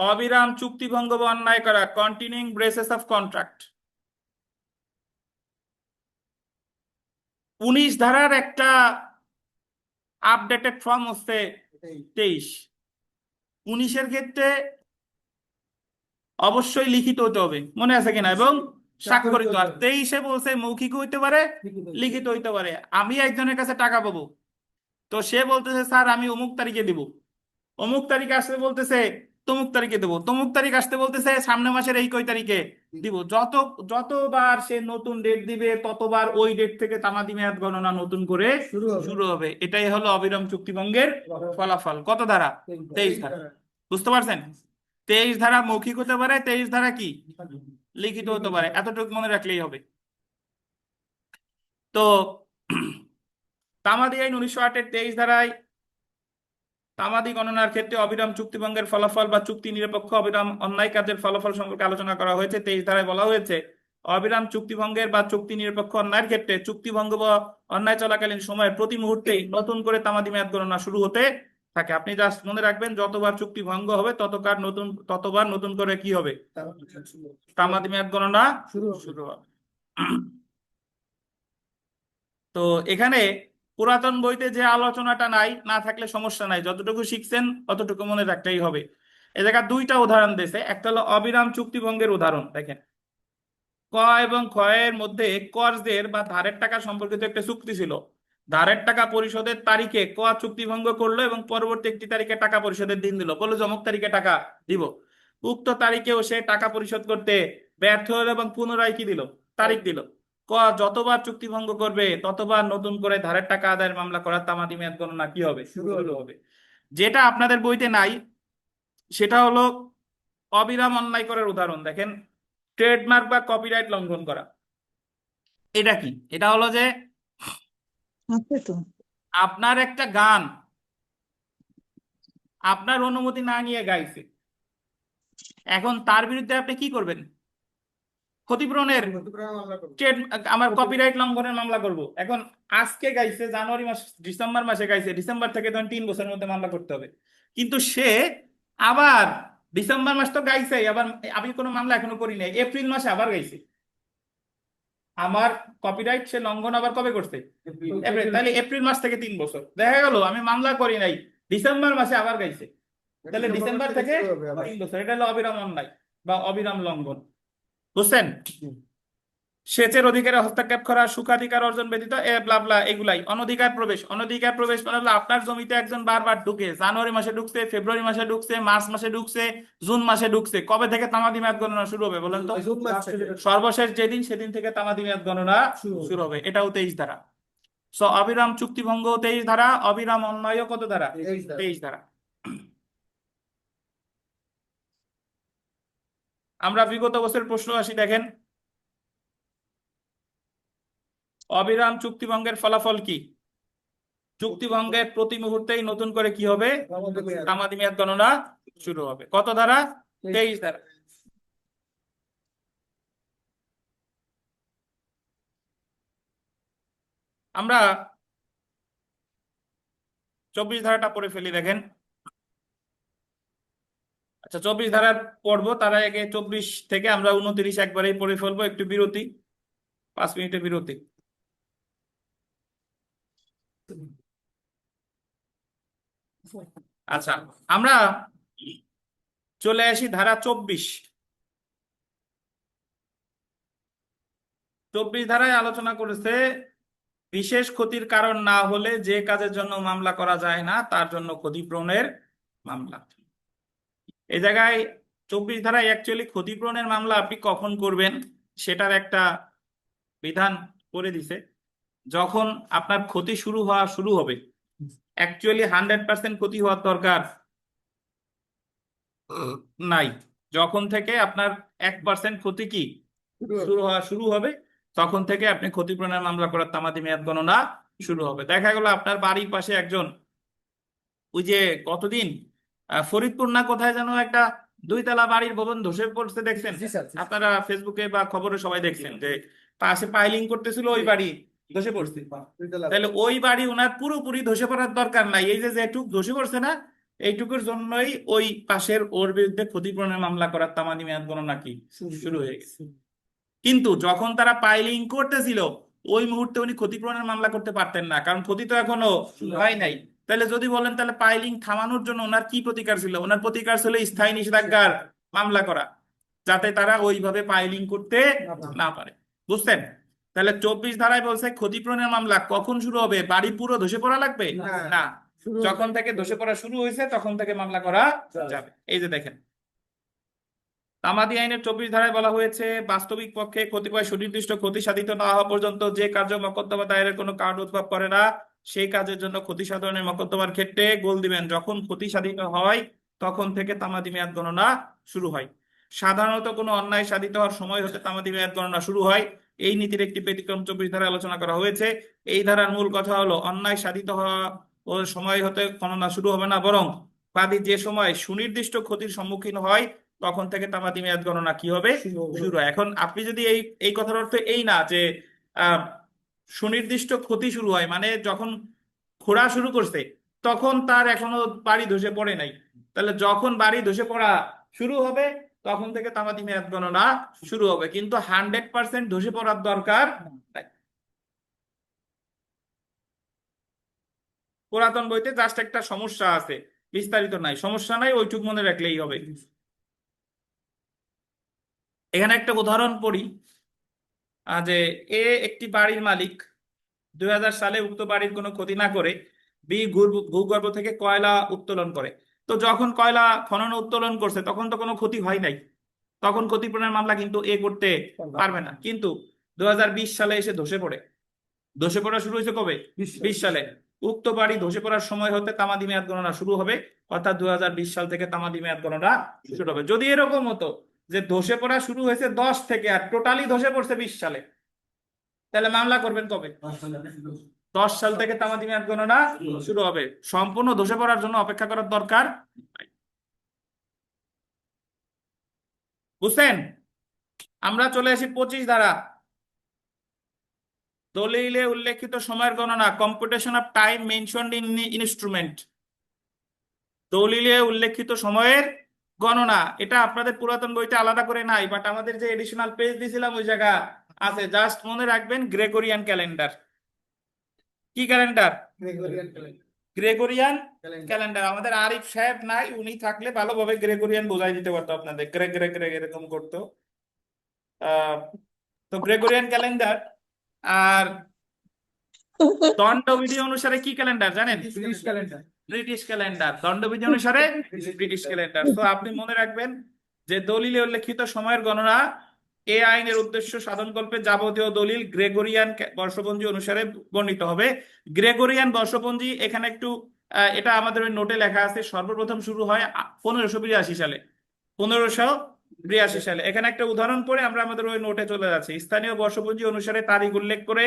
অবিরাম চুক্তিভঙ্গ বা অন্যায় করা, কন্টিনিউইং ব্রেসেস অফ কন্ট্রাক্ট। 19 ধারার একটা আপডেটেড ফর্ম হচ্ছে 23। 19-এর ক্ষেত্রে অবশ্যই লিখিত হতে হবে, মনে আছে কিনা, এবং স্বাক্ষরিত। আর 23-এ বলছে মৌখিক হইতে পারে, লিখিত হইতে পারে। আমি একজনের কাছে টাকা পাবো, তো সে বলতেছে স্যার আমি অমুক তারিখে দিব, অমুক তারিখে আসতে বলতেছে তমুক তারিখে দেবো, তমুক তারিখ আসতে বলতেছে সামনের মাসের এই কয় তারিখে দিব। যতবার সে নতুন ডেট দিবে ততবার ওই ডেট থেকে তামাদি মেয়াদ গণনা নতুন করে শুরু হবে। এটাই হলো অবিরাম চুক্তিভঙ্গের ফলাফল। কত ধারা? 23 ধারা। বুঝতে পারছেন? 23 ধারা মৌখিক হতে পারে, 23 ধারা কি লিখিত হতে পারে, এতটুকু মনে রাখলেই হবে। তো তামাদি আইন 1908-এর 23 ধারায় তামাদি গণনার ক্ষেত্রে অবিরাম চুক্তিভঙ্গের ফলাফল বা চুক্তি নিরপেক্ষ অবিরাম অন্যায় কাজের ফলাফল সম্পর্কে আলোচনা করা হয়েছে। 23 ধারায় বলা হয়েছে অবিরাম চুক্তিভঙ্গের বা চুক্তি নিরপেক্ষ অন্যায়ের ক্ষেত্রে চুক্তিভঙ্গ বা অন্যায় চলাকালীন সময়ে প্রতি মুহূর্তে নতুন করে তামাদি মেয়াদ গণনা শুরু হতে থাকে। আপনি জাস্ট মনে রাখবেন যতবার চুক্তি ভঙ্গ হবে ততবার নতুন করে কি হবে? তামাদি মেয়াদ গণনা শুরু হবে। তো এখানে পুরাতন বইতে যে আলোচনাটা নাই, না থাকলে সমস্যা নাই, যতটুকু শিখছেন ততটুকু মনে রাখতেই হবে। এ জায়গায় দুইটা উদাহরণ দিয়েছে, একটা হলো অবিরাম চুক্তিভঙ্গের উদাহরণ। দেখেন, ক এবং খ এর মধ্যে কর্জের বা ধারের টাকা সম্পর্কিত একটা চুক্তি ছিল। ধারের টাকা পরিশোধের তারিখে ক চুক্তিভঙ্গ করলো এবং পরবর্তী একটি তারিখে টাকা পরিশোধের দিন দিল, বললো যে অমুক তারিখে টাকা দিব। উক্ত তারিখেও সে টাকা পরিশোধ করতে ব্যর্থ হলো এবং পুনরায় কি দিল, তারিখ দিল। ক যতবার চুক্তিভঙ্গ করবে ততবার নতুন করে ধারের টাকা আদায়ের মামলা করার তামাদি মেয়াদ গণনা কি হবে, শুরু হবে। যেটা আপনাদের বইতে নাই সেটা হলো অবিরাম অন্যায় করার উদাহরণ। দেখেন, ট্রেডমার্ক বা কপিরাইট লঙ্ঘন করা। এটা কি? এটা হলো যে আপনার একটা গান আপনার অনুমতি না নিয়ে গাইছে, এখন তার বিরুদ্ধে আপনি কি করবেন? ক্ষতিপূরণের ট্রেড আমার কপিরাইট লঙ্ঘনের মামলা করব। এখন আজকে গাইছে জানুয়ারি মাস, ডিসেম্বর মাসে গাইছে, ডিসেম্বর থেকে তখন 3 বছরের মধ্যে মামলা করতে হবে। কিন্তু সে আবার ডিসেম্বর মাস তো গাইছে, আবার আমি কোনো মামলা এখনো করি নাই, এপ্রিল মাসে আবার গাইছে। আমার কপিরাইট সে লঙ্ঘন আবার কবে করছে? এপ্রিল। তাহলে এপ্রিল মাস থেকে 3 বছর দেখা গেল আমি মামলা করি নাই, ডিসেম্বর মাসে আবার গাইছে, তাহলে ডিসেম্বর থেকে 3 বছর। এটা হলো অবিরাম অন্যায় বা অবিরাম লঙ্ঘন। বুঝছেন? সেচের অধিকারে হস্তক্ষেপ করা, সুখাধিকার অর্জন ব্যতীত ব্লা ব্লা এগুলাই। অনধিকার প্রবেশ, অনধিকার প্রবেশ মানে হলো আপনার জমিতে একজন বারবার ঢুকে, জানুয়ারি মাসে ঢুকছে, ফেব্রুয়ারি মাসে ঢুকছে, মার্চ মাসে ঢুকছে, জুন মাসে ঢুকছে। কবে থেকে তামাদি মেয়াদ গণনা শুরু হবে বলেন তো? সর্বশেষ যেদিন, সেদিন থেকে তামাদি মেয়াদ গণনা শুরু হবে। এটাও 23 ধারা। সো অবিরাম চুক্তিভঙ্গ 23 ধারা, অবিরাম অন্যায় কত ধারা? 23 ধারা। আমরা বিগত বছর প্রশ্ন আসি, দেখেন অবিরাম চুক্তিভঙ্গের ফলাফল কি? চুক্তিভঙ্গের প্রতি মুহূর্তেই নতুন করে কি হবে? তামাদি মেয়াদ গণনা শুরু হবে। কত ধারা? 23 ধারা। আমরা 24 ধারাটা পড়ে ফেলি। দেখেন, আচ্ছা 24 ধারা পড়বো, তার আগে 24 থেকে আমরা 29 একবারেই পড়ে ফেলবো। একটু বিরতি, 5 মিনিটের বিরতি। আচ্ছা, আমরা চলে আসি ধারা 24। 24 ধারায় আলোচনা করেছে বিশেষ ক্ষতির কারণ না হলে যে কাজের জন্য মামলা করা যায় না তার জন্য ক্ষতিপূরণের মামলা। এই জায়গায় 24 ধারায় অ্যাকচুয়ালি ক্ষতিপূরণের মামলা আপনি কখন করবেন সেটার একটা বিধান করে দিছে। যখন আপনার ক্ষতি শুরু হবে, অ্যাকচুয়ালি 100% ক্ষতি হওয়ার দরকার নাই। যখন থেকে আপনার 1% ক্ষতি কি শুরু হবে, তখন থেকে আপনি ক্ষতিপূরণের মামলা করার তামাদি মেয়াদ গণনা শুরু হবে। দেখা গেল আপনার বাড়ির পাশে একজন, ওই যে কতদিন ফরিদপুর না কোথায় যেন একটা 2 তলা বাড়ির ভবন ধসে পড়ছে, দেখছেন আপনারা ফেসবুকে বা খবরে সবাই দেখছেন, যে পাশে পাইলিং করতেছিল, ওই বাড়ি ধসে পড়ছে। তাহলে ওই বাড়ি ওনার পুরোপুরি ধসে পড়ার দরকার নাই, এই যে যেটুক ধসে পড়ছে না, এইটুকুর জন্যই ওই পাশের ওর বিরুদ্ধে ক্ষতিপূরণের মামলা করার তামাদি মেয়াদ গণনা কি শুরু হয়ে গেছে। কিন্তু যখন তারা পাইলিং করতেছিল ওই মুহূর্তে উনি ক্ষতিপূরণের মামলা করতে পারতেন না, কারণ ক্ষতি তো এখনো হয় নাই। তাহলে যদি বলেন তাহলে পাইলিং থামানোর জন্য ওনার কি প্রতিকার ছিল? ওনার প্রতিকার ছিল স্থায়ী নিষেধাজ্ঞার মামলা করা, যাতে তারা ওইভাবে পাইলিং করতে না পারে। বুঝছেন? তাহলে 24 ধারায় বলছে ক্ষতিপূরণের মামলা কখন শুরু হবে? বাড়ি পুরো ধসে পড়া লাগবে না, যখন থেকে ধসে পড়া শুরু হয়েছে তখন থেকে মামলা করা যাবে। এই যে দেখেন, তামাদি আইনের 24 ধারায় বলা হয়েছে বাস্তবিক পক্ষে কতিপয় সুনির্দিষ্ট ক্ষতি সাধিত না হওয়া পর্যন্ত যে কার্য মকদ্দমা দায়েরের কোনো কারণ উদ্ভব করে না, সেই কাজের জন্য ক্ষতি সাধনের মকদ্দমার ক্ষেত্রে গোল দিবেন যখন ক্ষতি সাধিত হয় তখন থেকে তামাদি মেয়াদ গণনা শুরু হয়। সাধারণত কোনো অন্যায় সাধিত হওয়ার সময় হতে তামাদি মেয়াদ গণনা শুরু হয়। এই নীতির একটি ব্যতিক্রম 24 ধারায় আলোচনা করা হয়েছে। এই ধারার মূল কথা হলো অন্যায় সাধিত হওয়া ও সময় হতে গণনা শুরু হবে না, বরং বাদী যে সময় সুনির্দিষ্ট ক্ষতির সম্মুখীন হয় তখন থেকে তামাদি মেয়াদ গণনা কি হবে? শুরু হয়। এখন আপনি যদি এই কথার অর্থ এই না যে আহ সুনির্দিষ্ট ক্ষতি শুরু হয় মানে যখন খোঁড়া শুরু করছে তখন তার এখনো বাড়ি ধসে পড়ে নাই, তাহলে যখন বাড়ি ধসে পড়া শুরু হবে তখন থেকে তামাদি মেয়াদ গণনা শুরু হবে, কিন্তু 100% ধসে পড়ার দরকার নাই। পুরাতন বইতে জাস্ট একটা সমস্যা আছে, বিস্তারিত নাই, সমস্যা নাই, ওইটুক মনে রাখলেই হবে। এখানে একটা উদাহরণ পড়ি, যে এ একটি বাড়ির মালিক, 2000 সালে উক্ত বাড়ির কোনো ক্ষতি না করে বি ভূগর্ভ থেকে কয়লা উত্তোলন করে। তো যখন কয়লা খনন উত্তোলন করছে তখন তো কোনো ক্ষতি হয় নাই, তখন ক্ষতিপূরণের মামলা কিন্তু এ করতে পারবে না। কিন্তু 2020 সালে এসে ধসে পড়ে। ধসে পড়া শুরু হয়েছে কবে? 20 সালে। উক্ত বাড়ি ধসে পড়ার সময় হতে তামাদি মেয়াদ গণনা শুরু হবে, অর্থাৎ 2020 সাল থেকে তামাদি মেয়াদ গণনা শুরু হবে। যদি এরকম হতো যে ধসে পড়া শুরু হয়েছে 10 থেকে আর টোটালি ধসে পড়ছে 20 সালে, তাহলে মামলা করবেন কবে? 10 সাল থেকে তামাদি মেয়াদ গণনা শুরু হবে। সম্পূর্ণ ধসে পড়ার জন্য অপেক্ষা করার দরকার নাই। বুঝছেন? আমরা চলে আসি 25 ধারা। দলিলে উল্লেখিত সময়ের গণনা, computation of time mentioned in instrument. দলিলে উল্লেখিত সময়ের গণনা, এটা আপনাদের পুরাতন বইতে আলাদা করে নাই, বাট আমাদের যে এডিশনাল পেজ দিয়েছিলাম ওই জায়গা আছে। জাস্ট মনে রাখবেন গ্রেগরিয়ান ক্যালেন্ডার। কি ক্যালেন্ডার? Gregorian calendar. আমাদের আরিফ সাহেব নাই, উনি থাকলে ভালোভাবে গ্রেগরিয়ান বোঝাই দিতে পারতো আপনাদের, গ্রেগ গ্রেগ গ্রেগ এরকম করতো। তো গ্রেগরিয়ান ক্যালেন্ডার। আর দণ্ডবিধি অনুসারে কি ক্যালেন্ডার জানেন? British calendar. British calendar. দণ্ডবিধি অনুসারে ব্রিটিশ ক্যালেন্ডার। তো আপনি মনে রাখবেন যে দলিলে উল্লেখিত সময়ের গণনা এ আইনের উদ্দেশ্য সাধনকল্পে যাবতীয় দলিল গ্রেগরিয়ান বর্ষপঞ্জি অনুসারে বর্ণিত হবে। গ্রেগরিয়ান বর্ষপঞ্জি এখানে একটু এটা আমাদের ওই নোটে লেখা আছে, সর্বপ্রথম শুরু হয় 1582 সালে। 1582 সালে। এখানে একটা উদাহরণ পড়ে আমরা আমাদের ওই নোটে চলে যাচ্ছি। স্থানীয় বর্ষপঞ্জি অনুসারে তারিখ উল্লেখ করে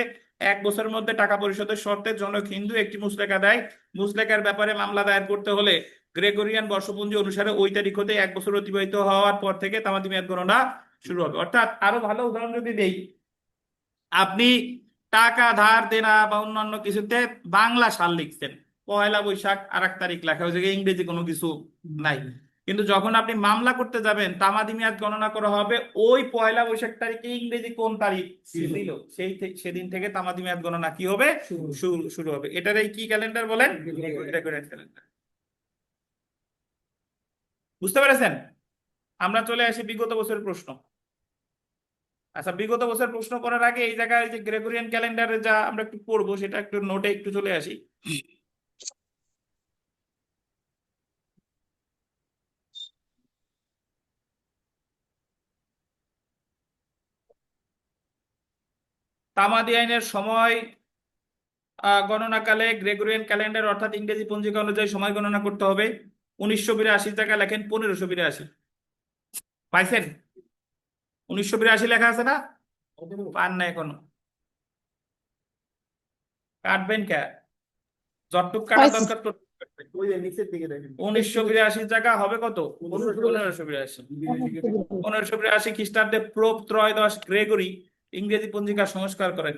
1 বছরের মধ্যে টাকা পরিশোধের শর্তে জনক হিন্দু একটি মুসলেকা দেয়। মুসলেকার ব্যাপারে মামলা দায়ের করতে হলে গ্রেগরিয়ান বর্ষপঞ্জি অনুসারে ওই তারিখ হতে 1 বছর অতিবাহিত হওয়ার পর থেকে তামাদি মেয়াদ গণনা শুরু হবে। অর্থাৎ আরো ভালো উদাহরণ যদি দেই, আপনি টাকা ধার দেনা বা অন্যান্য কিছুতে বাংলা সাল লিখছেন, 1 বৈশাখ আর 1 তারিখ লেখা হয়েছে, ইংরেজি কোনো কিছু নাই। কিন্তু যখন আপনি মামলা করতে যাবেন তামাদি মেয়াদ গণনা করা হবে ওই 1 বৈশাখ তারিখে ইংরেজি কোন তারিখ ছিল সেদিন থেকে তামাদি মেয়াদ গণনা কি হবে? শুরু হবে। এটার কি ক্যালেন্ডার বলেন? Gregorian calendar. বুঝতে পেরেছেন? আমরা চলে আসি বিগত বছরের প্রশ্ন। আচ্ছা, বিগত বছর প্রশ্ন করার আগে এই জায়গায় যে গ্রেগরিয়ান ক্যালেন্ডারে যা আমরা একটু পড়বো সেটা একটু নোটে একটু চলে আসি। তামাদি আইনের সময় গণনাকালে গ্রেগরিয়ান ক্যালেন্ডার অর্থাৎ ইংরেজি পঞ্জিকা অনুযায়ী সময় গণনা করতে হবে। 1982 টাকা লেখেন 1582। পাইছেন? 1982 লেখা আছে না? পান না এখনো? কাটবেন কে? যতটুক কাটা দরকার ততটুক কাটবেন। 1982 টাকা হবে কত? 1582। 1582 খ্রিস্টাব্দে পোপ ত্রয়োদশ গ্রেগরি ইংরেজি পঞ্জিকা সংস্কার করেন।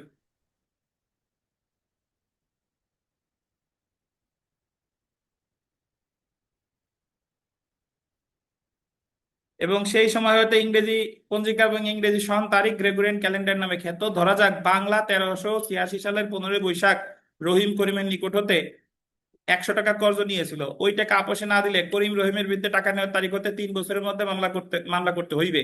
এবং সেই সময় হতে ইংরেজি পঞ্জিকা এবং ইংরেজি সন তারিখ গ্রেগরিয়ান ক্যালেন্ডার নামে খ্যাত। ধরা যাক বাংলা 1386 সালের 15 বৈশাখ রহিম করিমের নিকট হতে 100 টাকা কর্জ নিয়েছিল। ওই টাকা আপোষে না দিলে করিম রহিমের বিরুদ্ধে টাকা নেওয়ার তারিখ হতে 3 বছরের মধ্যে মামলা করতে হইবে।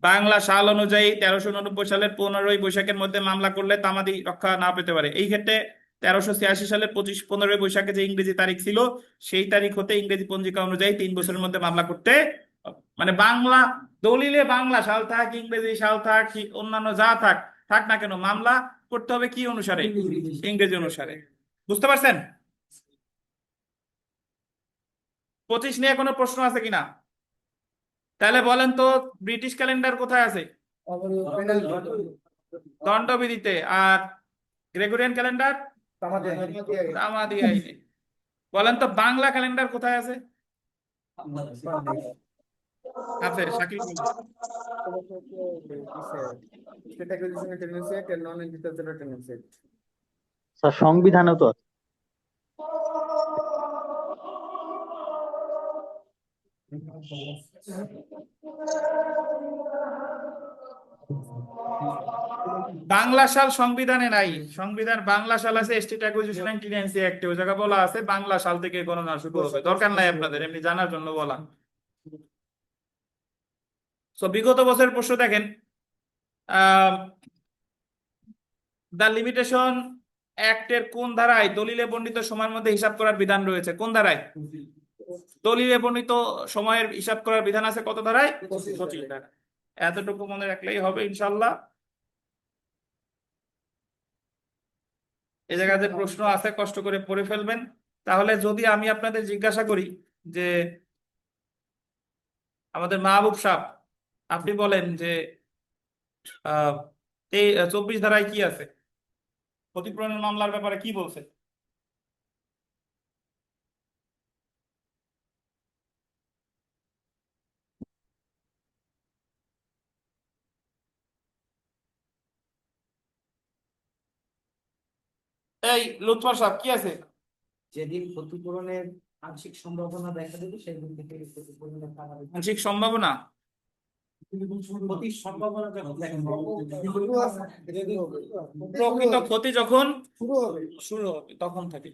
বাংলা সাল অনুযায়ী 1389 সালের 15 বৈশাখের মধ্যে মামলা করলে তামাদি রক্ষা না পেতে পারে। এই ক্ষেত্রে 1386 সালের 15 বৈশাখে যে ইংরেজি তারিখ ছিল সেই তারিখ হতে ইংরেজি পঞ্জিকা অনুযায়ী 3 বছরের মধ্যে মামলা করতে হবে। মানে বাংলা দলিলে বাংলা সাল থাক, ইংরেজি সাল থাক, অন্যান্য যা থাক থাক না কেন, মামলা করতে হবে কি অনুসারে? ইংরেজি অনুসারে। বুঝতে পারছেন? 25 নিয়ে কোনো প্রশ্ন আছে কিনা? তাহলে বলেন তো ব্রিটিশ ক্যালেন্ডার কোথায় আছে? দণ্ডবিধিতে। আর গ্রেগরিয়ান ক্যালেন্ডার তামাদি আইনে। বলেন তো বাংলা ক্যালেন্ডার কোথায় আছে? আছে, শাকিল বলুন। স্যার সংবিধানেও তো আছে। বাংলা সাল সংবিধানে নাই। সংবিধান বাংলা সাল আছে স্টেট অ্যাকুইজিশন এন্ড টেনেন্সি অ্যাক্টে, ওই জায়গায় বলা আছে বাংলা সাল থেকে গণনা শুরু হবে। দরকার নাই আপনাদের, এমনি জানার জন্য বলা। সো বিগত বছরের প্রশ্ন দেখেন, দ্য লিমিটেশন অ্যাক্টের কোন ধারায় দলিলে বর্ণিত সময়ের মধ্যে হিসাব করার বিধান রয়েছে? কোন ধারায়? দলিলে বর্ণিত সময়ের হিসাব করার বিধান আছে কত ধারায়? 25 ধারায়। এতটুকু মনে রাখলেই হবে ইনশাল্লাহ। এই জায়গাতে প্রশ্ন আছে, কষ্ট করে পড়ে ফেলবেন। তাহলে যদি আমি আপনাদের জিজ্ঞাসা করি যে আমাদের মাহবুব সাহেব, আপনি বলেন যে আহ 24 ধারায় কি আছে? ক্ষতিপূরণের মামলার ব্যাপারে কি বলছে? এই লুৎফর সাহেব কি আছে? যেদিন ক্ষতিপূরণের আংশিক সম্ভাবনা দেখা দেবে সেদিন থেকে ক্ষতিপূরণের টাকা দেবে। আংশিক সম্ভাবনা? ক্ষতির সম্ভাবনা যখন দেখা প্রকৃত ক্ষতি যখন শুরু হবে। শুরু হবে তখন থেকে।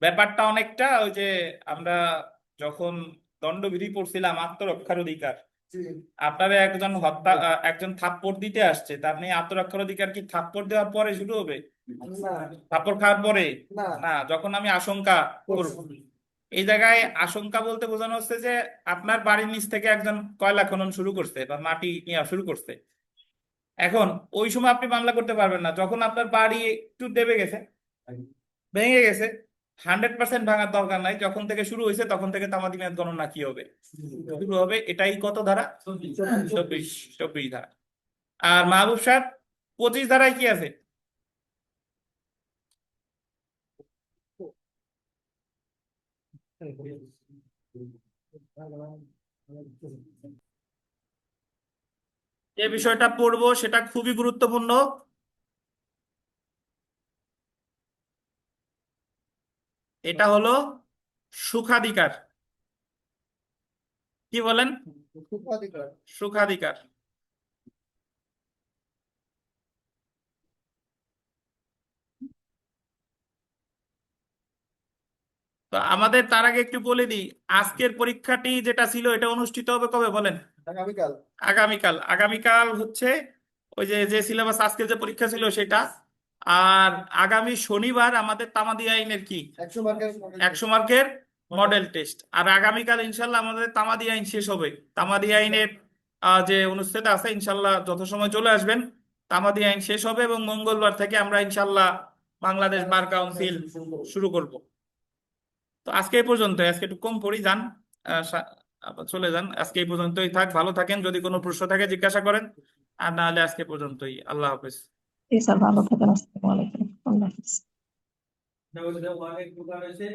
ব্যাপারটা অনেকটা ওই যে আমরা যখন দণ্ডবিধি পড়ছিলাম আত্মরক্ষার অধিকার, আপনারা একজন থাপ্পড় দিতে আসছে, তা আপনি আত্মরক্ষার অধিকার কি থাপ্পড় দেওয়ার পরে শুরু হবে? থাপ্পড় খাওয়ার পরে না, যখন আমি আশঙ্কা করব। এই জায়গায় আশঙ্কা বলতে বোঝানো হচ্ছে যে আপনার বাড়ির নিচ থেকে একজন কয়লা খনন শুরু করছে বা মাটি নেওয়া শুরু করছে। এখন ওই সময় আপনি মামলা করতে পারবেন না, যখন আপনার বাড়ি একটু দেবে গেছে, ভেঙে গেছে। 100% ভাঙার দরকার নাই, যখন থেকে শুরু হয়েছে তখন থেকে তামাদি মেয়াদ গণনা কি হবে? শুরু হবে। এটাই কত ধারা? 24 ধারা। আর মাহবুব সাহেব 25 ধারায় কি আছে? যে বিষয়টা পড়বো সেটা খুবই গুরুত্বপূর্ণ। এটা হলো সুখাধিকার। কি বলেন? সুখাধিকার। সুখাধিকার। তো আমাদের তার আগে একটু বলে দিই, আজকের পরীক্ষাটি যেটা ছিল এটা অনুষ্ঠিত হবে কবে বলেন? আগামীকাল। আগামীকাল। আগামীকাল হচ্ছে ওই যে যে সিলেবাস আজকের যে পরীক্ষা ছিল সেটা। আর আগামী শনিবার আমাদের তামাদি আইনের কি 100 মার্কের 100 মার্কের মডেল টেস্ট। আর আগামীকাল ইনশাল্লাহ আমাদের তামাদি আইন শেষ হবে। তামাদি আইনের যে অনুচ্ছেদ আছে ইনশাল্লাহ যথাসময় চলে আসবেন। তামাদি আইন শেষ হবে এবং মঙ্গলবার থেকে আমরা ইনশাল্লাহ বাংলাদেশ বার কাউন্সিল শুরু করব। তো আজকে এই পর্যন্ত, আজকে একটু কম পড়ি, যান চলে যান। আজকে এই পর্যন্তই থাক, ভালো থাকেন। যদি কোনো প্রশ্ন থাকে জিজ্ঞাসা করেন, আর না হলে আজকে পর্যন্তই। আল্লাহ হাফেজ। জি স্যার, ভালো থাকেন। আসসালামু আলাইকুম। আল্লাহ হাফেজ। অনেক দোকান আছে।